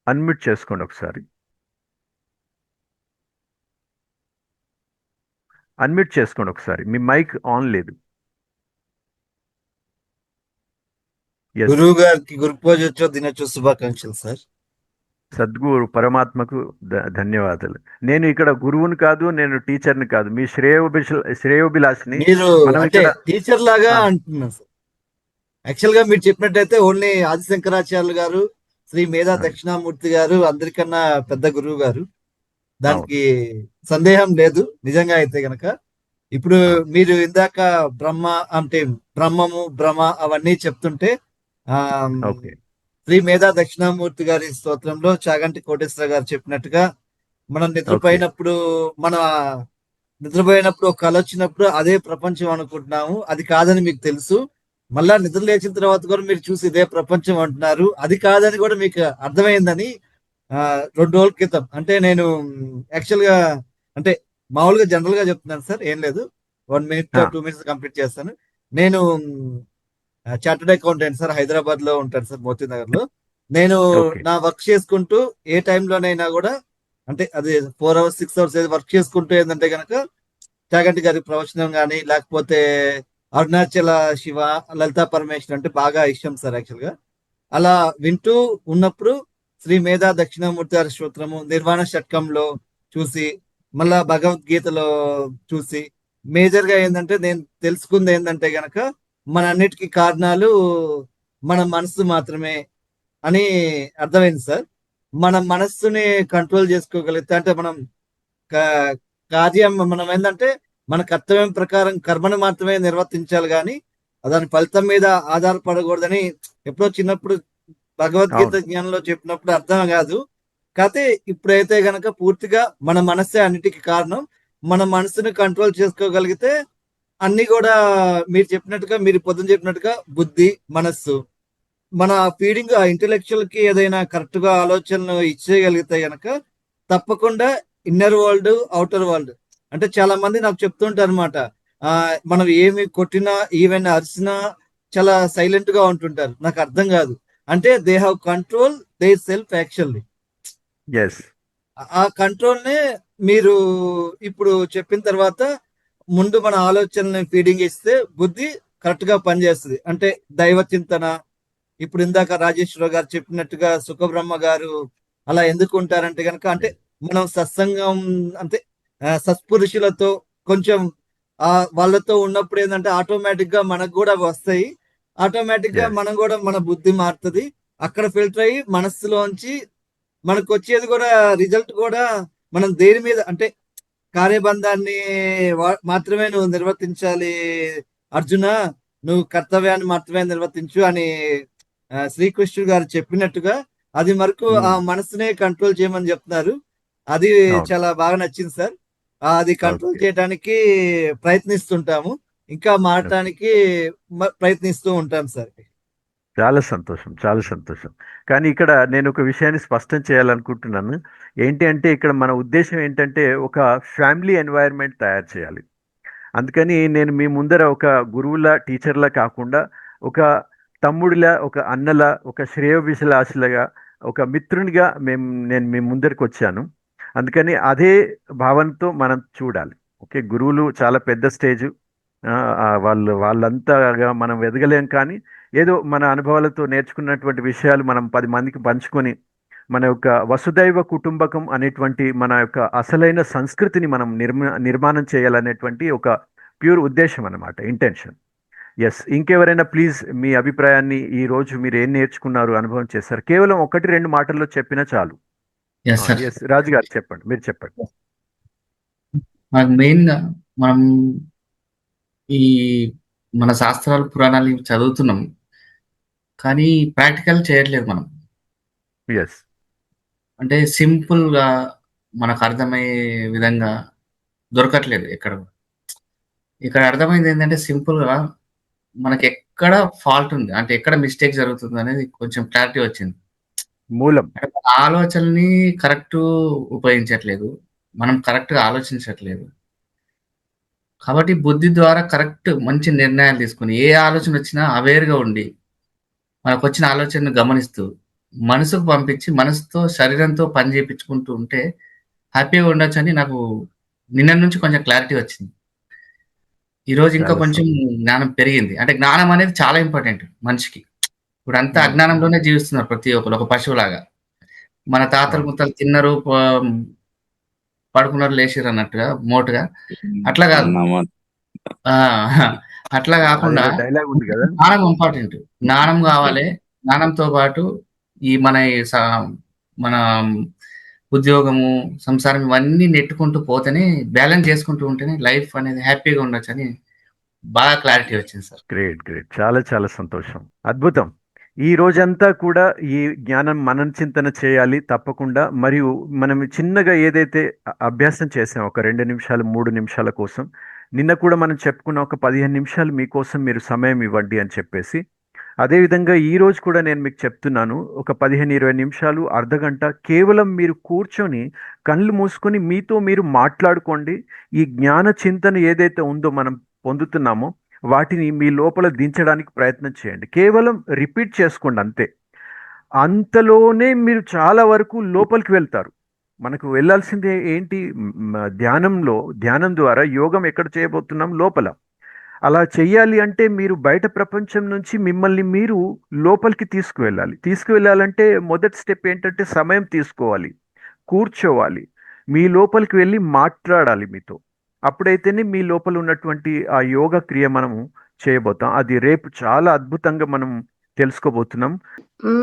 అన్మ్యూట్ చేసుకోండి ఒకసారి. అన్మ్యూట్ చేసుకోండి ఒకసారి, మీ మైక్ ఆన్ లేదు. గురువు గారికి గురు పూజోత్సవ దినోత్సవ శుభాకాంక్షలు సార్. సద్గురు పరమాత్మకు ధన్యవాదాలు. నేను ఇక్కడ గురువుని కాదు, నేను టీచర్ని కాదు, మీ శ్రేయోభిలాషిని. మీరు అంటే టీచర్ లాగా అంటున్నాను సార్. యాక్చువల్ గా మీరు చెప్పినట్టయితే ఓన్లీ ఆదిశంకరాచార్యులు గారు, శ్రీ మేధా దక్షిణామూర్తి గారు అందరికన్నా పెద్ద గురువు గారు, దానికి సందేహం లేదు. నిజంగా అయితే గనక ఇప్పుడు మీరు ఇందాక బ్రహ్మ అంటే బ్రహ్మము భ్రమ అవన్నీ చెప్తుంటే శ్రీ మేధా దక్షిణామూర్తి గారి స్తోత్రంలో చాగంటి కోటేశ్వర గారు చెప్పినట్టుగా మనం నిద్రపోయినప్పుడు ఒక కళ వచ్చినప్పుడు అదే ప్రపంచం అనుకుంటున్నాము, అది కాదని మీకు తెలుసు. మళ్ళా నిద్ర లేచిన తర్వాత కూడా మీరు చూసి ఇదే ప్రపంచం అంటున్నారు, అది కాదని కూడా మీకు అర్థమైందని 2 రోజుల క్రితం, అంటే నేను యాక్చువల్ గా అంటే మామూలుగా జనరల్ గా చెప్తున్నాను సార్, ఏం లేదు, 1 minute 2 minutes కంప్లీట్ చేస్తాను. నేను చార్టర్డ్ అకౌంటెంట్ సార్, హైదరాబాద్ లో ఉంటాను సార్, మోతీ నగర్ లో. నేను ఓకే. నా వర్క్ చేసుకుంటూ ఏ టైంలోనైనా కూడా, అంటే అది 4 hours 6 hours ఏది వర్క్ చేసుకుంటూ ఏంటంటే గనక చాగంటి గారి ప్రవచనం కానీ, లేకపోతే అరుణాచల శివ, లలితా పరమేశ్వర్ అంటే బాగా ఇష్టం సార్ యాక్చువల్ గా. అలా వింటూ ఉన్నప్పుడు శ్రీ మేధా దక్షిణామూర్తి గారి స్తోత్రము నిర్వాణ షట్కంలో చూసి, మళ్ళా భగవద్గీతలో చూసి, మేజర్ గా ఏంటంటే నేను తెలుసుకుంది ఏంటంటే గనక మన అన్నిటికీ కారణాలు మన మనసు మాత్రమే అని అర్థమైంది సార్. మన మనస్సుని కంట్రోల్ చేసుకోగలిగితే, అంటే మనం కా- కార్యం మనం ఏంటంటే మన కర్తవ్యం ప్రకారం కర్మను మాత్రమే నిర్వర్తించాలి, కానీ దాని ఫలితం మీద ఆధారపడకూడదని ఎప్పుడో చిన్నప్పుడు భగవద్గీత అవును. జ్ఞానంలో చెప్పినప్పుడు అర్థం కాదు. కాకపోతే ఇప్పుడైతే గనక పూర్తిగా మన మనస్సే అన్నిటికీ కారణం. మన మనసుని కంట్రోల్ చేసుకోగలిగితే అన్ని కూడా మీరు చెప్పినట్టుగా, మీరు పొద్దున చెప్పినట్టుగా బుద్ధి, మనస్సు, మన ఫీడింగ్ ఆ ఇంటెలెక్చువల్ కి ఏదైనా కరెక్ట్ గా ఆలోచనలు ఇచ్చేయగలిగితే గనక తప్పకుండా ఇన్నర్ వరల్డ్, అవుటర్ వరల్డ్, అంటే చాలా మంది నాకు చెప్తుంటారు అనమాట. మనం ఏమి కొట్టినా, ఈవెన్ అరిసినా చాలా సైలెంట్ గా ఉంటుంటారు. నాకు అర్థం కాదు. అంటే they have control their self actually. Yes. ఆ కంట్రోల్ నే మీరు ఇప్పుడు చెప్పిన తర్వాత ముందు మన ఆలోచనల్ని ఫీడింగ్ ఇస్తే బుద్ధి కరెక్ట్ గా పనిచేస్తుంది. అంటే దైవ చింతన, ఇప్పుడు ఇందాక రాజేశ్వరరావు గారు చెప్పినట్టుగా సుఖబ్రహ్మ గారు అలా ఎందుకు ఉంటారంటే గనక, అంటే మనం సత్సంగం, అంటే సత్పురుషులతో కొంచెం ఆ వాళ్ళతో ఉన్నప్పుడు ఏంటంటే ఆటోమేటిక్ గా మనకు కూడా వస్తాయి. ఆటోమేటిక్ గా ఎస్. మనం కూడా మన బుద్ధి మారుతుంది. అక్కడ ఫిల్టర్ అయ్యి మనస్సులోంచి మనకు వచ్చేది కూడా రిజల్ట్ కూడా మనం దేని మీద, అంటే కార్యబంధాన్ని మాత్రమే నువ్వు నిర్వర్తించాలి అర్జున, నువ్వు కర్తవ్యాన్ని మాత్రమే నిర్వర్తించు అని శ్రీకృష్ణుడు గారు చెప్పినట్టుగా అది మరకు ఆ మనసునే కంట్రోల్ చేయమని చెప్తున్నారు. అది అవును. చాలా బాగా నచ్చింది సార్. అది కంట్రోల్ ఓకే. చేయడానికి ప్రయత్నిస్తుంటాము, ఇంకా ఓకే. మారటానికి ప్రయత్నిస్తూ ఉంటాం సార్. చాలా సంతోషం. చాలా సంతోషం. కానీ ఇక్కడ నేను ఒక విషయాన్ని స్పష్టం చేయాలనుకుంటున్నాను. ఏంటి అంటే ఇక్కడ మన ఉద్దేశ్యం ఏంటంటే ఒక ఫ్యామిలీ ఎన్వైర్న్మెంట్ తయారు చేయాలి. అందుకని నేను మీ ముందర ఒక గురువులా, టీచర్లా కాకుండా ఒక తమ్ముడిలా, ఒక అన్నలా, ఒక శ్రేయోభిలాషిలాగా, ఒక మిత్రునిగా నేను మీ ముందరికి వచ్చాను. అందుకని అదే భావనతో మనం చూడాలి. ఓకే, గురువులు చాలా పెద్ద స్టేజు. వాళ్ళంతాగా మనం ఎదగలేం, కానీ ఏదో మన అనుభవాలతో నేర్చుకున్నటువంటి విషయాలు మనం 10 మందికి పంచుకొని మన యొక్క వసుదైవ కుటుంబకం అనేటువంటి మన యొక్క అసలైన సంస్కృతిని మనం నిర్మాణం చేయాలనేటువంటి ఒక ప్యూర్ ఉద్దేశం అన్నమాట, ఇంటెన్షన్. ఎస్. ఇంకెవరైనా ప్లీజ్ మీ అభిప్రాయాన్ని, ఈ రోజు మీరు ఏం నేర్చుకున్నారు, అనుభవం చేశారు, కేవలం 1-2 మాటల్లో చెప్పినా చాలు. Yes sir. ఎస్, రాజు గారు చెప్పండి, మీరు చెప్పండి. మనకు మెయిన్ గా మనం ఈ మన శాస్త్రాలు, పురాణాలు ఇవి చదువుతున్నాం, కానీ ప్రాక్టికల్ చేయట్లేదు మనం. ఎస్. అంటే సింపుల్ గా మనకు అర్థమయ్యే విధంగా దొరకట్లేదు ఎక్కడ. ఇక్కడ అర్థమైంది ఏంటంటే సింపుల్ గా మనకి ఎక్కడ ఫాల్ట్ ఉంది, అంటే ఎక్కడ మిస్టేక్ జరుగుతుంది అనేది కొంచెం క్లారిటీ వచ్చింది. మూలం. అంటే మన ఆలోచనని కరెక్ట్ ఉపయోగించట్లేదు, మనం కరెక్ట్ గా ఆలోచించట్లేదు. కాబట్టి బుద్ధి ద్వారా కరెక్ట్ మంచి నిర్ణయాలు తీసుకుని, ఏ ఆలోచన వచ్చినా అవేర్గా ఉండి, మనకు వచ్చిన ఆలోచనను గమనిస్తూ మనసుకు పంపించి మనసుతో శరీరంతో పని చేయించుకుంటూ ఉంటే హ్యాపీగా ఉండొచ్చు అని నాకు నిన్న నుంచి కొంచెం క్లారిటీ వచ్చింది. ఈ రోజు ఇంకా చాలా కొంచెం జ్ఞానం పెరిగింది. అంటే జ్ఞానం అనేది చాలా ఇంపార్టెంట్ మనిషికి. ఇప్పుడు అంతా అజ్ఞానంలోనే జీవిస్తున్నారు ప్రతి ఒక్కరు, ఒక పశువులాగా. మన తాతలు ముత్తలు తిన్నారు, పడుకున్నారు, లేచిర్రు అన్నట్టుగా మోటుగా. అట్లా కాదు. అన్నమాట. ఆ అట్లా కాకుండా అదేదో డైలాగ్ ఉంది కదా. జ్ఞానం ఇంపార్టెంట్. జ్ఞానం కావాలి. జ్ఞానంతో పాటు ఈ మన ఉద్యోగము, సంసారం ఇవన్నీ నెట్టుకుంటూ పోతేనే, బ్యాలెన్స్ చేసుకుంటూ ఉంటేనే లైఫ్ అనేది హ్యాపీగా ఉండొచ్చని బాగా క్లారిటీ వచ్చింది సార్. Great, great. చాలా చాలా సంతోషం. అద్భుతం. ఈ రోజంతా కూడా ఈ జ్ఞానం మనం చింతన చేయాలి తప్పకుండా. మరియు మనం చిన్నగా ఏదైతే అభ్యాసం చేసాం, ఒక 2 నిమిషాలు 3 నిమిషాల కోసం, నిన్న కూడా మనం చెప్పుకున్న ఒక 15 నిమిషాలు మీకోసం మీరు సమయం ఇవ్వండి అని చెప్పేసి, అదేవిధంగా ఈ రోజు కూడా నేను మీకు చెప్తున్నాను, ఒక 15-20 నిమిషాలు, అర్ధగంట కేవలం మీరు కూర్చొని కళ్ళు మూసుకొని మీతో మీరు మాట్లాడుకోండి. ఈ జ్ఞాన చింతన ఏదైతే ఉందో మనం పొందుతున్నామో వాటిని మీ లోపల దించడానికి ప్రయత్నం చేయండి. కేవలం రిపీట్ చేసుకోండి అంతే. అంతలోనే మీరు చాలా వరకు లోపలికి వెళ్తారు. మనకు వెళ్ళాల్సిందే ఏంటి? ధ్యానం ద్వారా యోగం ఎక్కడ చేయబోతున్నాం? లోపల. అలా చెయ్యాలి అంటే మీరు బయట ప్రపంచం నుంచి మిమ్మల్ని మీరు లోపలికి తీసుకువెళ్ళాలంటే మొదటి స్టెప్ ఏంటంటే సమయం తీసుకోవాలి, కూర్చోవాలి, మీ లోపలికి వెళ్ళి మాట్లాడాలి మీతో. అప్పుడైతేనే మీ లోపల ఉన్నటువంటి ఆ యోగ క్రియ మనము చేయబోతాం. అది రేపు చాలా అద్భుతంగా మనం తెలుసుకోబోతున్నాం.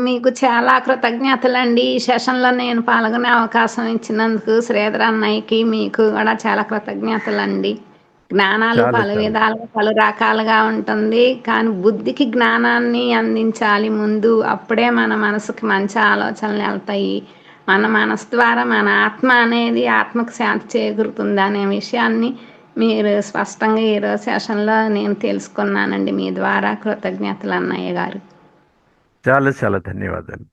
మీకు చాలా కృతజ్ఞతలండి. ఈ సెషన్లో నేను పాల్గొనే అవకాశం ఇచ్చినందుకు శ్రీధర్ అన్నయ్యకి మీకు కూడా చాలా కృతజ్ఞతలండి. జ్ఞానాలు చాలా పలు చాలా విధాలుగా పలు రకాలుగా ఉంటుంది, కానీ బుద్ధికి జ్ఞానాన్ని అందించాలి ముందు. అప్పుడే మన మనసుకి మంచి ఆలోచనలు వెళ్తాయి. మన మనసు ద్వారా మన ఆత్మ అనేది ఆత్మకు శాంతి చేకూరుతుంది అనే విషయాన్ని మీరు స్పష్టంగా ఈరోజు సెషన్లో నేను తెలుసుకున్నానండి. మీ ద్వారా కృతజ్ఞతలు అన్నయ్య గారు. చాలా చాలా ధన్యవాదాలు.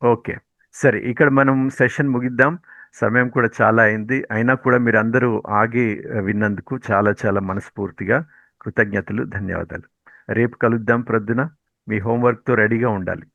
ఓకే, సరే, ఇక్కడ మనం సెషన్ ముగిద్దాం. సమయం కూడా చాలా అయింది. అయినా కూడా మీరు అందరూ ఆగి విన్నందుకు చాలా చాలా మనస్ఫూర్తిగా కృతజ్ఞతలు, ధన్యవాదాలు. రేపు కలుద్దాం ప్రొద్దున. మీ హోంవర్క్తో రెడీగా ఉండాలి.